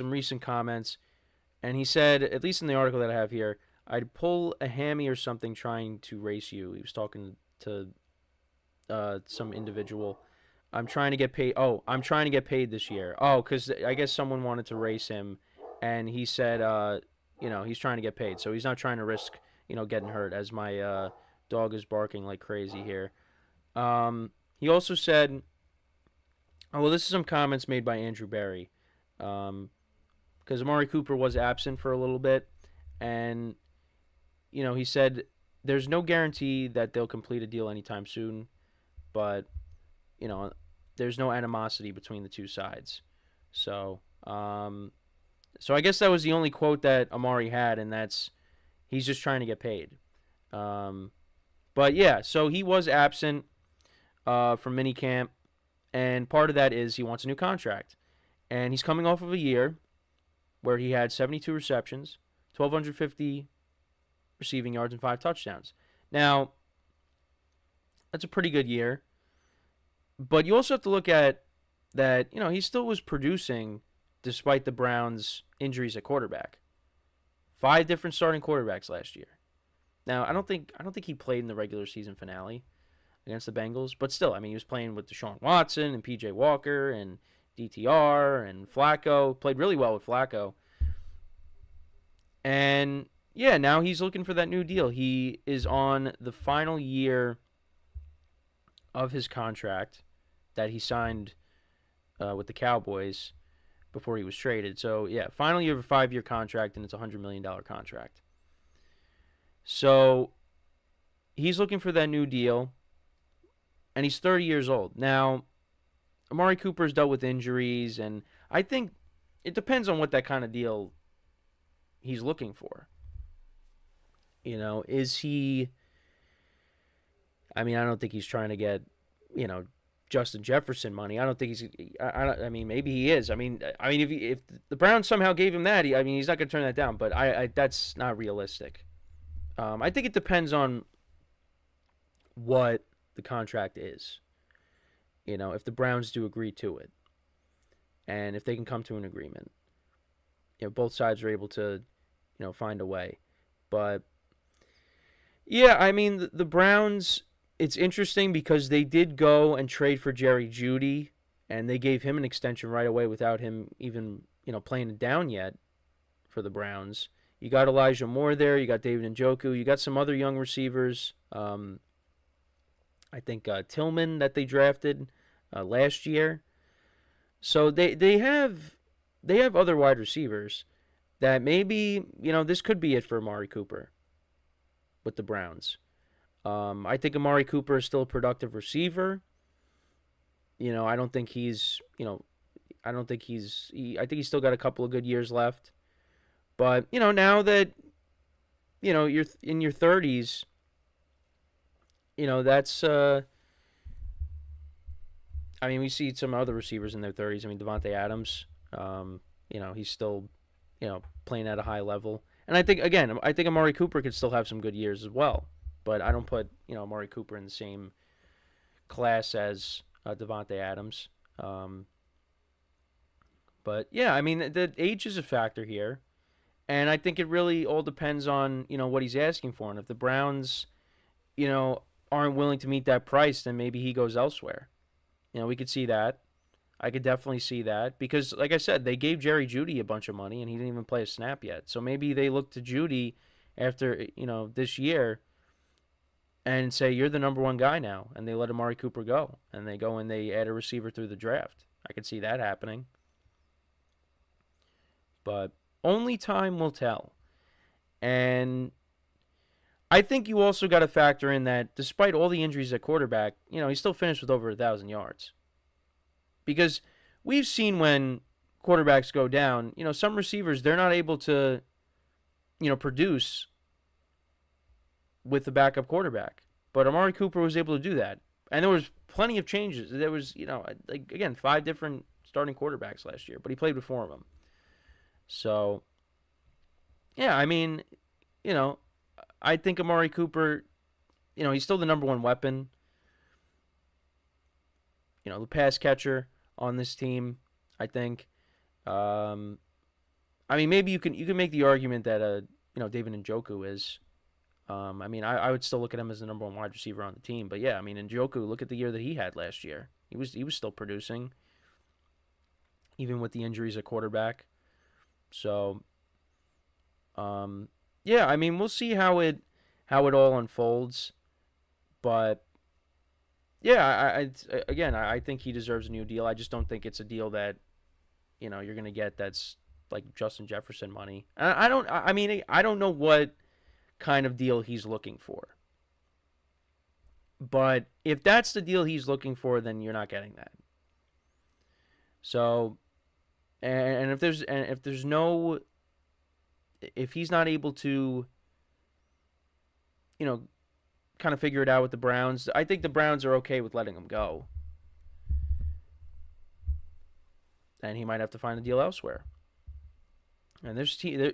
recent comments. And he said, at least in the article that I have here, I'd pull a hammy or something trying to race you. He was talking to some individual. I'm trying to get paid. Oh, I'm trying to get paid this year. Oh, because I guess someone wanted to race him, and he said, he's trying to get paid. So he's not trying to risk, getting hurt, as my dog is barking like crazy here. He also said, this is some comments made by Andrew Berry, because Amari Cooper was absent for a little bit, and, he said, there's no guarantee that they'll complete a deal anytime soon, but there's no animosity between the two sides. So I guess that was the only quote that Amari had, and that's he's just trying to get paid. But yeah, so he was absent from minicamp, and part of that is he wants a new contract. And he's coming off of a year where he had 72 receptions, 1,250 receiving yards, and 5 touchdowns. Now, that's a pretty good year. But you also have to look at that, he still was producing despite the Browns' injuries at quarterback. 5 different starting quarterbacks last year. Now, I don't think he played in the regular season finale against the Bengals, but still, he was playing with Deshaun Watson and PJ Walker and DTR and Flacco. Played really well with Flacco. And yeah, now he's looking for that new deal. He is on the final year of his contract that he signed with the Cowboys before he was traded. So, yeah, final year of a 5-year contract, and it's a $100 million contract. So, he's looking for that new deal, and he's 30 years old. Now, Amari Cooper's dealt with injuries, and I think it depends on what that kind of deal he's looking for. Is he... I don't think he's trying to get, Justin Jefferson money. I don't think he's. Maybe he is. If the Browns somehow gave him that, he's not going to turn that down. But that's not realistic. I think it depends on what the contract is. If the Browns do agree to it, and if they can come to an agreement, both sides are able to, find a way. But yeah, the Browns. It's interesting because they did go and trade for Jerry Jeudy, and they gave him an extension right away without him even, playing it down yet for the Browns. You got Elijah Moore there. You got David Njoku. You got some other young receivers. I think Tillman that they drafted last year. So they have other wide receivers, that maybe, this could be it for Amari Cooper with the Browns. I think Amari Cooper is still a productive receiver. I don't think he's, I think he's still got a couple of good years left. But, now that, you're in your 30s, that's, we see some other receivers in their 30s. Devontae Adams, he's still, playing at a high level. And I think Amari Cooper could still have some good years as well. But I don't put, Amari Cooper in the same class as Devontae Adams. But, yeah, the age is a factor here. And I think it really all depends on, what he's asking for. And if the Browns, aren't willing to meet that price, then maybe he goes elsewhere. We could see that. I could definitely see that. Because, like I said, they gave Jerry Jeudy a bunch of money, and he didn't even play a snap yet. So maybe they look to Jeudy after, this year and say, you're the number one guy now. And they let Amari Cooper go. And they go and they add a receiver through the draft. I could see that happening. But only time will tell. And I think you also got to factor in that despite all the injuries at quarterback, he still finished with over 1,000 yards. Because we've seen when quarterbacks go down, some receivers, they're not able to, produce with the backup quarterback. But Amari Cooper was able to do that. And there was plenty of changes. There was, 5 different starting quarterbacks last year, but he played with 4 of them. So, yeah, I think Amari Cooper, he's still the number one weapon. The pass catcher on this team, I think. Maybe you can make the argument that, David Njoku is. I would still look at him as the number one wide receiver on the team. But, yeah, Njoku, look at the year that he had last year. He was still producing, even with the injuries at quarterback. So, yeah, we'll see how it all unfolds, but yeah, I think he deserves a new deal. I just don't think it's a deal that, you're gonna get that's like Justin Jefferson money. I don't know what kind of deal he's looking for, but if that's the deal he's looking for, then you're not getting that. So. And if he's not able to, kind of figure it out with the Browns, I think the Browns are okay with letting him go. And he might have to find a deal elsewhere. And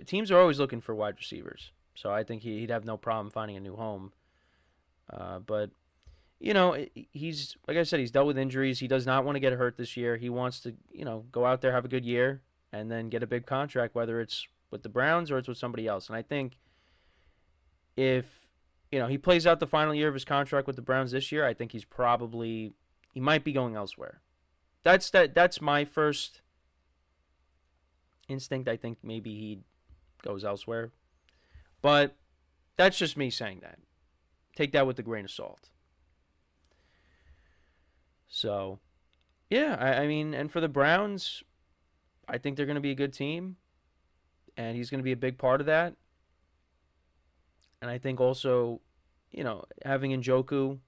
teams are always looking for wide receivers, so I think he'd have no problem finding a new home. But. He's, like I said, he's dealt with injuries. He does not want to get hurt this year. He wants to, go out there, have a good year, and then get a big contract, whether it's with the Browns or it's with somebody else. And I think if, he plays out the final year of his contract with the Browns this year, I think he might be going elsewhere. That's my first instinct. I think maybe he goes elsewhere. But that's just me saying that. Take that with a grain of salt. So, yeah, and for the Browns, I think they're going to be a good team, and he's going to be a big part of that. And I think also, having Njoku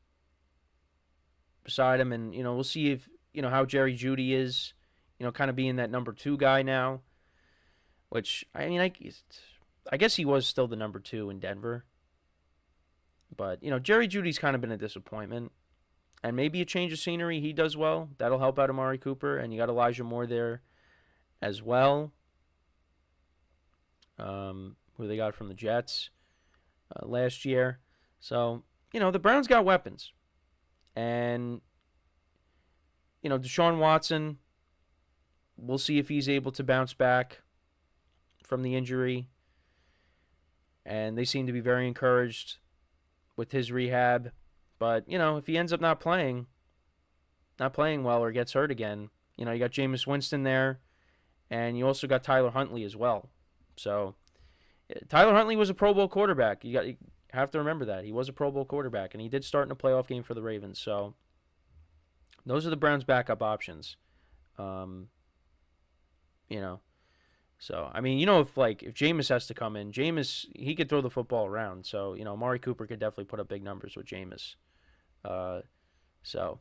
beside him, and, we'll see if, how Jerry Jeudy is, kind of being that number 2 guy now, which, I guess he was still the number 2 in Denver. But, Jerry Jeudy's kind of been a disappointment. And maybe a change of scenery, he does well. That'll help out Amari Cooper. And you got Elijah Moore there as well, who they got from the Jets last year. So, the Browns got weapons. And, Deshaun Watson, we'll see if he's able to bounce back from the injury. And they seem to be very encouraged with his rehab. But, if he ends up not playing well or gets hurt again, you got Jameis Winston there, and you also got Tyler Huntley as well. So, Tyler Huntley was a Pro Bowl quarterback. You have to remember that. He was a Pro Bowl quarterback, and he did start in a playoff game for the Ravens. So, those are the Browns' backup options. So, I mean, if Jameis has to come in, Jameis, he could throw the football around. So, Amari Cooper could definitely put up big numbers with Jameis. So,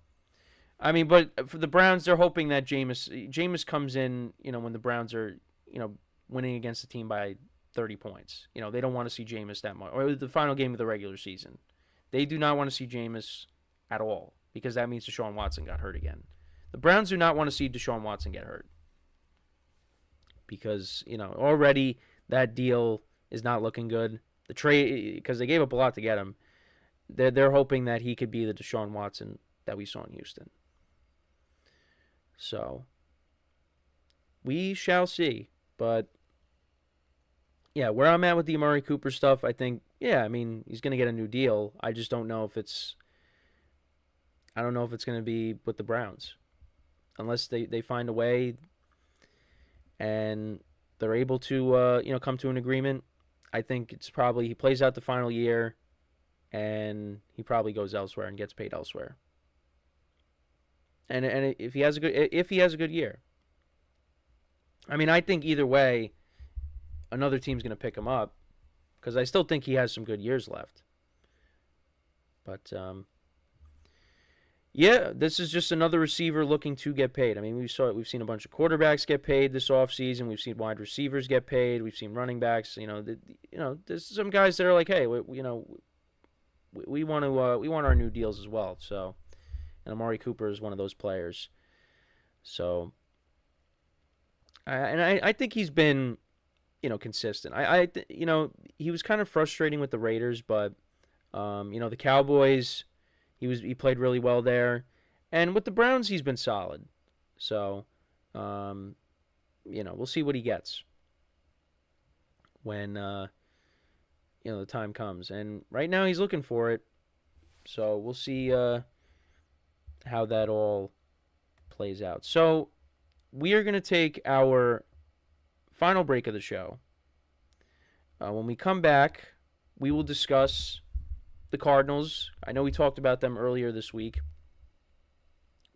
I mean, but for the Browns, they're hoping that Jameis comes in, when the Browns are, winning against the team by 30 points. They don't want to see Jameis that much. Or the final game of the regular season. They do not want to see Jameis at all because that means Deshaun Watson got hurt again. The Browns do not want to see Deshaun Watson get hurt. Because, already that deal is not looking good. The trade, because they gave up a lot to get him, they're hoping that he could be the Deshaun Watson that we saw in Houston. So, we shall see. But, yeah, where I'm at with the Amari Cooper stuff, I think, I mean, he's going to get a new deal. I just don't know if it's going to be with the Browns. Unless they find a way and they're able to, come to an agreement. I think it's probably he plays out the final year, and he probably goes elsewhere and gets paid elsewhere. And if he has a good year, I mean, I think either way, another team's going to pick him up because I still think he has some good years left. But yeah, this is just another receiver looking to get paid. I mean, we've seen a bunch of quarterbacks get paid this offseason. We've seen wide receivers get paid. We've seen running backs. There's some guys that are like, hey, we want our new deals as well. So, and Amari Cooper is one of those players. So, I think he's been, consistent. He was kind of frustrating with the Raiders, but the Cowboys. He played really well there, and with the Browns he's been solid. So, we'll see what he gets when the time comes. And right now he's looking for it, so we'll see how that all plays out. So we are going to take our final break of the show. When we come back, we will discuss the Cardinals. I know we talked about them earlier this week.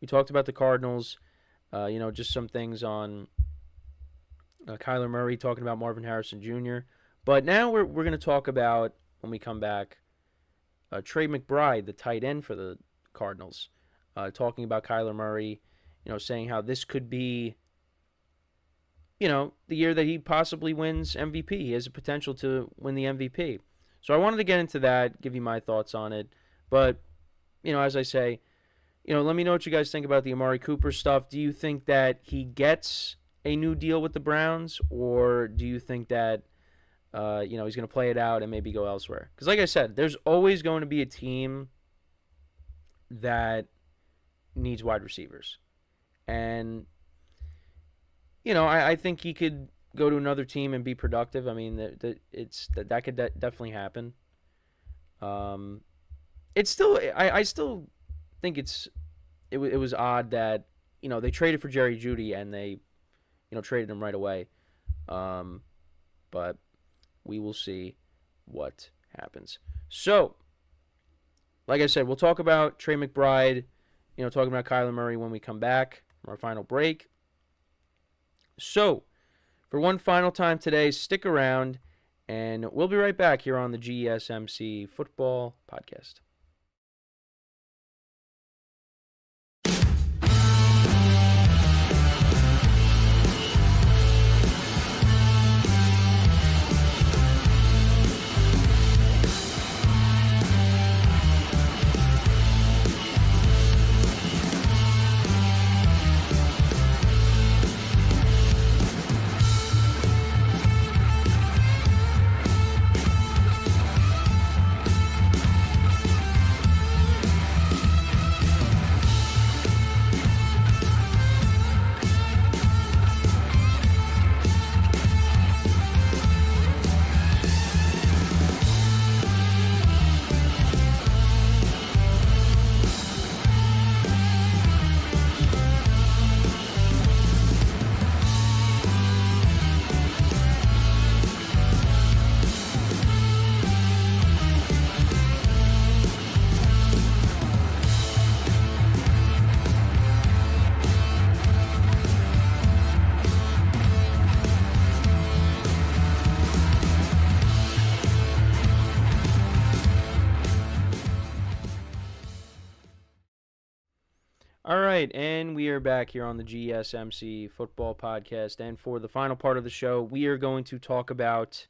We talked about the Cardinals, just some things on Kyler Murray, talking about Marvin Harrison Jr. But now we're going to talk about, when we come back, Trey McBride, the tight end for the Cardinals, talking about Kyler Murray, saying how this could be, the year that he possibly wins MVP. He has a potential to win the MVP. So I wanted to get into that, give you my thoughts on it. But, as I say, let me know what you guys think about the Amari Cooper stuff. Do you think that he gets a new deal with the Browns? Or do you think that, he's going to play it out and maybe go elsewhere? Because like I said, there's always going to be a team that needs wide receivers. And, I think he could go to another team and be productive. I mean, that could definitely happen. It's still, I still think it was odd that they traded for Jerry Jeudy and they traded him right away. But we will see what happens. So, like I said, we'll talk about Trey McBride, talking about Kyler Murray when we come back from our final break. So, for one final time today, stick around, and we'll be right back here on the GSMC Football Podcast. All right, and we are back here on the GSMC Football Podcast. And for the final part of the show, we are going to talk about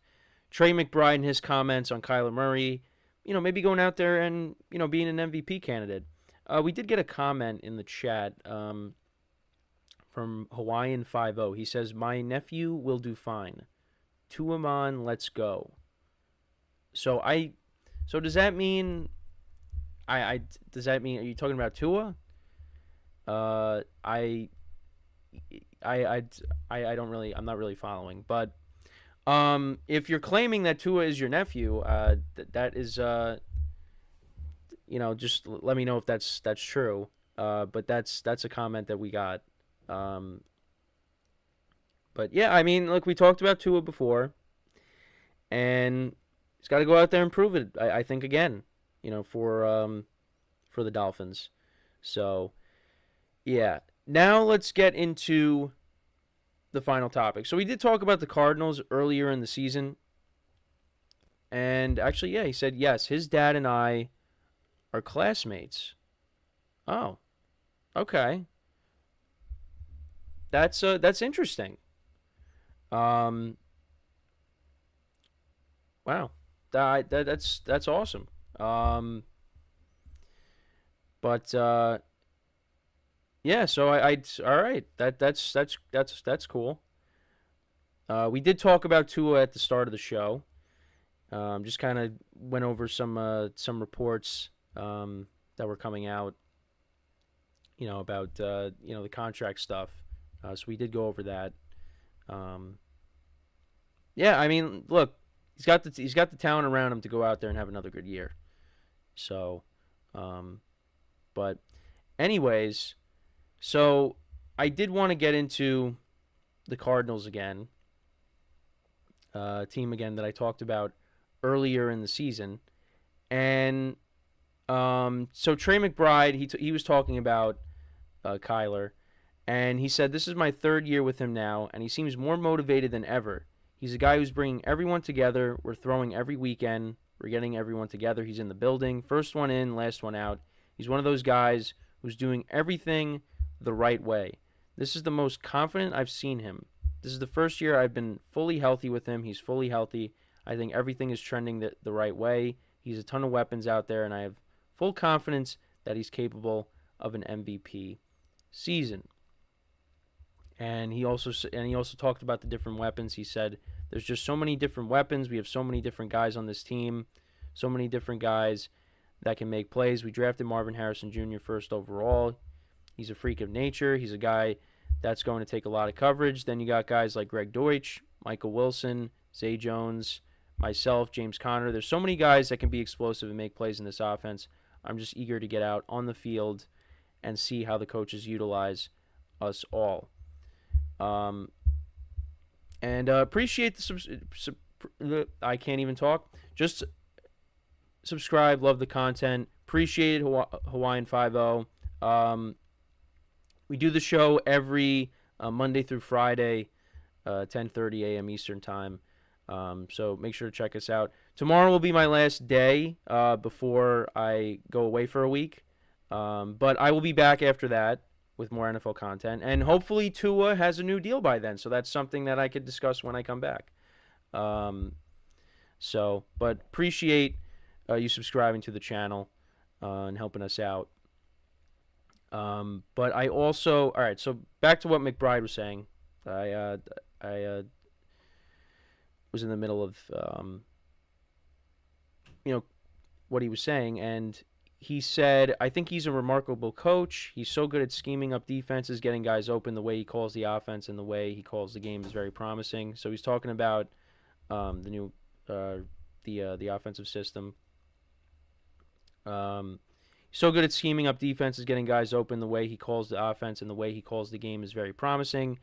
Trey McBride and his comments on Kyler Murray, maybe going out there and, being an MVP candidate. We did get a comment in the chat from Hawaiian 50. He says, "My nephew will do fine. Tuaman, let's go." So does that mean does that mean, are you talking about Tua? I don't really, I'm not really following, but if you're claiming that Tua is your nephew, that is just let me know if that's true. But that's a comment that we got. But yeah, I mean, look, we talked about Tua before, and he's got to go out there and prove it. I think again, for the Dolphins. So yeah, now let's get into the final topic. So we did talk about the Cardinals earlier in the season. And actually, yeah, he said, yes, his dad and I are classmates. Oh, okay. That's interesting. Wow. That's awesome. Yeah, so I all right. That's cool. We did talk about Tua at the start of the show. Just kind of went over some reports that were coming out, about the contract stuff. So we did go over that. Yeah, I mean, look, he's got the talent around him to go out there and have another good year. So, but anyways. So I did want to get into the Cardinals again, team again that I talked about earlier in the season, and so Trey McBride, he was talking about Kyler, and he said, "This is my third year with him now, and he seems more motivated than ever. He's a guy who's bringing everyone together. We're throwing every weekend. We're getting everyone together. He's in the building, first one in, last one out. He's one of those guys who's doing everything the right way. This is the most confident I've seen him. This is the first year I've been fully healthy with him. He's fully healthy. I think everything is trending the right way. He's a ton of weapons out there, and I have full confidence that he's capable of an MVP season." And he also talked about the different weapons. He said, "There's just so many different weapons. We have so many different guys on this team, so many different guys that can make plays. We drafted Marvin Harrison Jr. first overall. He's a freak of nature. He's a guy that's going to take a lot of coverage. Then you got guys like Greg Deutsch, Michael Wilson, Zay Jones, myself, James Conner. There's so many guys that can be explosive and make plays in this offense. I'm just eager to get out on the field and see how the coaches utilize us all." And appreciate I can't even talk. Just subscribe. Love the content. Appreciate it, Hawaiian 50. We do the show every Monday through Friday, 10:30 a.m. Eastern Time. So make sure to check us out. Tomorrow will be my last day before I go away for a week. But I will be back after that with more NFL content. And hopefully Tua has a new deal by then. So that's something that I could discuss when I come back. But appreciate you subscribing to the channel and helping us out. But I also, all right, so back to what McBride was saying. I was in the middle of, what he was saying, and he said, "I think he's a remarkable coach. He's so good at scheming up defenses, getting guys open. The way he calls the offense and the way he calls the game is very promising." So he's talking about the new, the offensive system. So good at scheming up defenses, getting guys open. The way he calls the offense and the way he calls the game is very promising.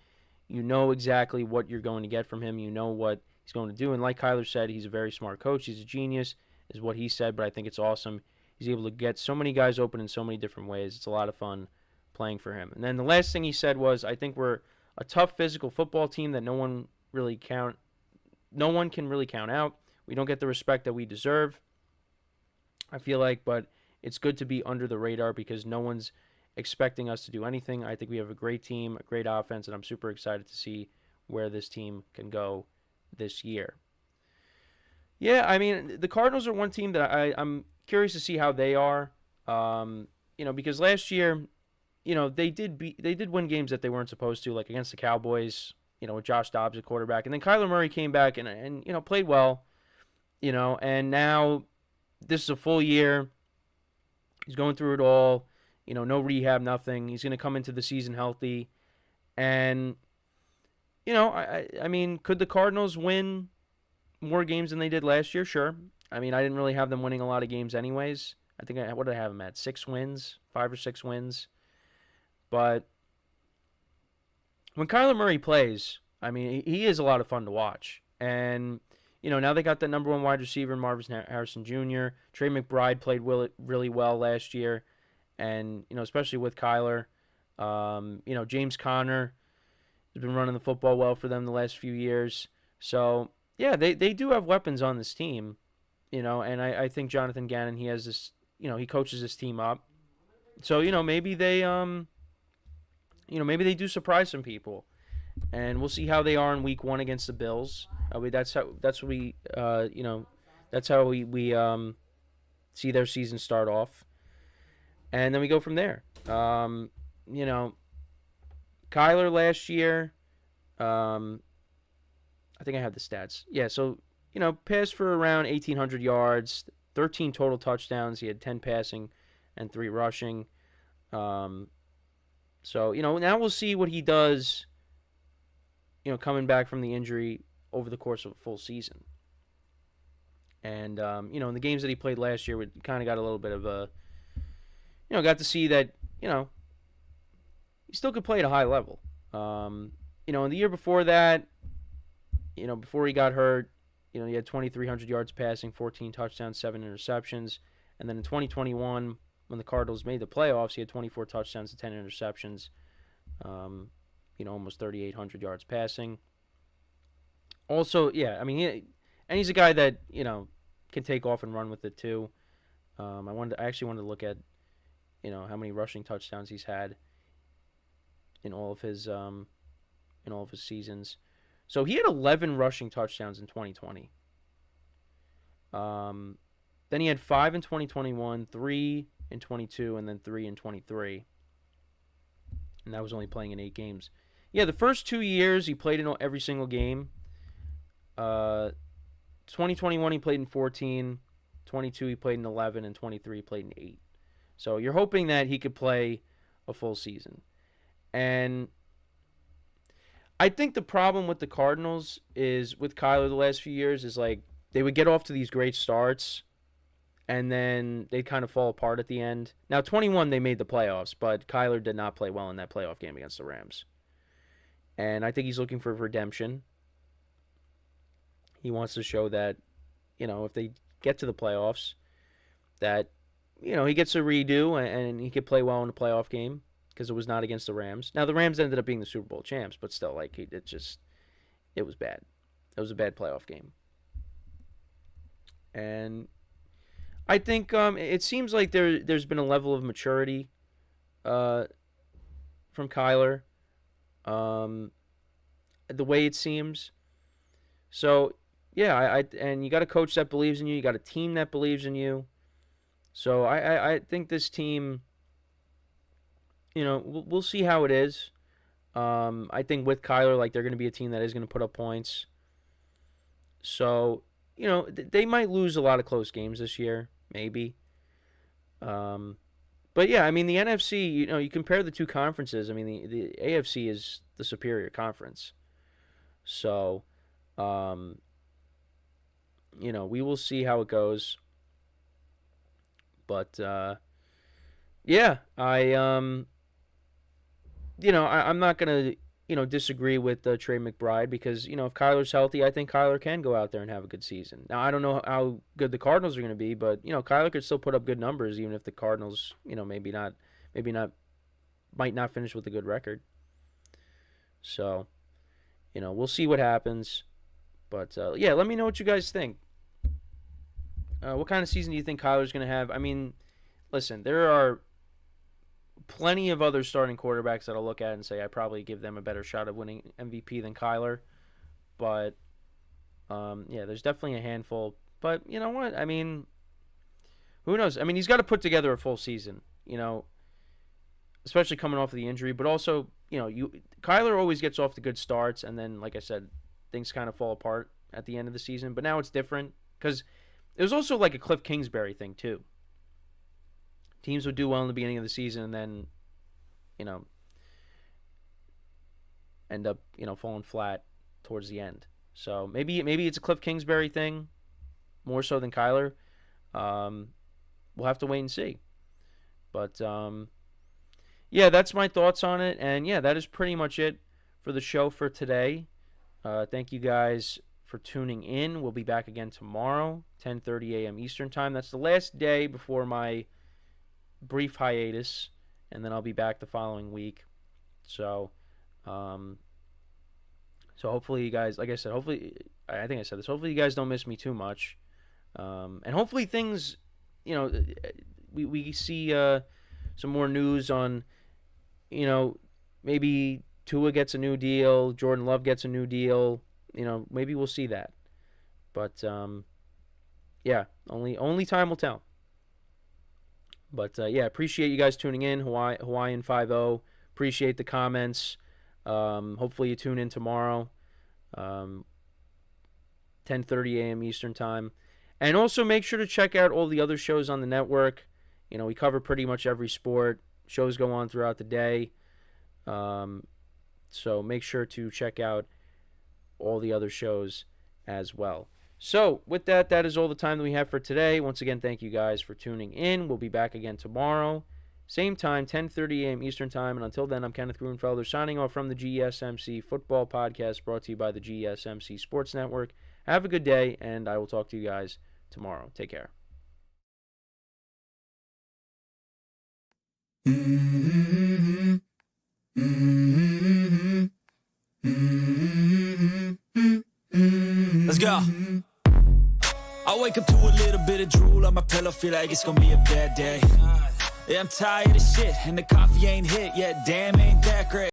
You know exactly what you're going to get from him. You know what he's going to do. And like Kyler said, he's a very smart coach. He's a genius, is what he said, but I think it's awesome. He's able to get so many guys open in so many different ways. It's a lot of fun playing for him. And then the last thing he said was, "I think we're a tough physical football team that no one can really count out. We don't get the respect that we deserve, I feel like, but it's good to be under the radar because no one's expecting us to do anything. I think we have a great team, a great offense, and I'm super excited to see where this team can go this year. Yeah, I mean, the Cardinals are one team that I'm curious to see how they are. Because last year, they did win games that they weren't supposed to, like against the Cowboys, with Josh Dobbs at quarterback. And then Kyler Murray came back and played well, and now this is a full year. He's going through it all, no rehab, nothing. He's going to come into the season healthy. And, I mean, could the Cardinals win more games than they did last year? Sure. I mean, I didn't really have them winning a lot of games anyways. I think, what did I have them at? 6 wins? 5 or 6 wins? But when Kyler Murray plays, I mean, he is a lot of fun to watch. And, now they got the number 1 wide receiver, Marvin Harrison Jr. Trey McBride played really well last year. And, especially with Kyler. James Conner has been running the football well for them the last few years. So, yeah, they do have weapons on this team. And I think Jonathan Gannon, he has this, he coaches this team up. So, maybe they, maybe they do surprise some people. And we'll see how they are in week 1 against the Bills. That's how we see their season start off. And then we go from there. Kyler last year, I think I have the stats. Yeah, so, passed for around 1,800 yards, 13 total touchdowns. He had 10 passing and 3 rushing. So, now we'll see what he does, coming back from the injury over the course of a full season. And, in the games that he played last year, we kind of got a little bit of a, got to see that, he still could play at a high level. In the year before that, before he got hurt, he had 2,300 yards passing, 14 touchdowns, 7 interceptions. And then in 2021, when the Cardinals made the playoffs, he had 24 touchdowns and 10 interceptions, almost 3,800 yards passing. Also, yeah, I mean, he's a guy that, can take off and run with it too. I actually wanted to look at, how many rushing touchdowns he's had in all of his seasons. So he had 11 rushing touchdowns in 2020. Then he had 5 in 2021, 3 in 22, and then 3 in 23. And that was only playing in 8 games. Yeah, the first 2 years he played in every single game. 2021 he played in 14, 22 he played in 11, and 23 he played in 8. So you're hoping that he could play a full season. And I think the problem with the Cardinals is, with Kyler the last few years, is like they would get off to these great starts and then they'd kind of fall apart at the end. Now, 21 they made the playoffs, but Kyler did not play well in that playoff game against the Rams. And I think he's looking for redemption. He wants to show that, if they get to the playoffs, that, he gets a redo and he could play well in a playoff game, because it was not against the Rams. Now, the Rams ended up being the Super Bowl champs, but still, it was bad. It was a bad playoff game. And I think it seems like there's been a level of maturity from Kyler, the way it seems. So, yeah, and you got a coach that believes in you. You got a team that believes in you. So I think this team, we'll see how it is. I think with Kyler, they're going to be a team that is going to put up points. So, they might lose a lot of close games this year, maybe. But yeah, I mean, the NFC, you compare the two conferences. I mean, the AFC is the superior conference. So, we will see how it goes. But, yeah, I'm not going to, disagree with Trey McBride, because, if Kyler's healthy, I think Kyler can go out there and have a good season. Now, I don't know how good the Cardinals are going to be, but, Kyler could still put up good numbers, even if the Cardinals, might not finish with a good record. So, we'll see what happens. But, yeah, let me know what you guys think. What kind of season do you think Kyler's going to have? I mean, listen, there are plenty of other starting quarterbacks that I'll look at and say I probably give them a better shot of winning MVP than Kyler. But, yeah, there's definitely a handful. But you know what? I mean, who knows? I mean, he's got to put together a full season, especially coming off of the injury. But also, Kyler always gets off to good starts, and then, like I said, things kind of fall apart at the end of the season. But now it's different because it was also like a Cliff Kingsbury thing too. Teams would do well in the beginning of the season and then, end up, falling flat towards the end. So maybe it's a Cliff Kingsbury thing, more so than Kyler. We'll have to wait and see. But, yeah, that's my thoughts on it. And, yeah, that is pretty much it for the show for today. Thank you guys for tuning in. We'll be back again tomorrow, 10:30 a.m. Eastern Time. That's the last day before my brief hiatus, and then I'll be back the following week. So hopefully you guys, like I said, I think I said this, hopefully you guys don't miss me too much. And hopefully things, we see some more news on, maybe Tua gets a new deal, Jordan Love gets a new deal. Maybe we'll see that. But, yeah, only time will tell. But, yeah, appreciate you guys tuning in, Hawaiian 5-0. Appreciate the comments. Hopefully you tune in tomorrow, 10:30 a.m. Eastern Time. And also make sure to check out all the other shows on the network. We cover pretty much every sport. Shows go on throughout the day. So make sure to check out all the other shows as well. So with that is all the time that we have for today. Once again, thank you guys for tuning in. We'll be back again tomorrow. Same time, 10:30 a.m. Eastern Time. And until then, I'm Kenneth Grunfelder signing off from the GSMC Football Podcast brought to you by the GSMC Sports Network. Have a good day, and I will talk to you guys tomorrow. Take care. Let's go. I wake up to a little bit of drool on my pillow, feel like it's gonna be a bad day. Yeah, I'm tired of shit, and the coffee ain't hit yet, damn, ain't that great.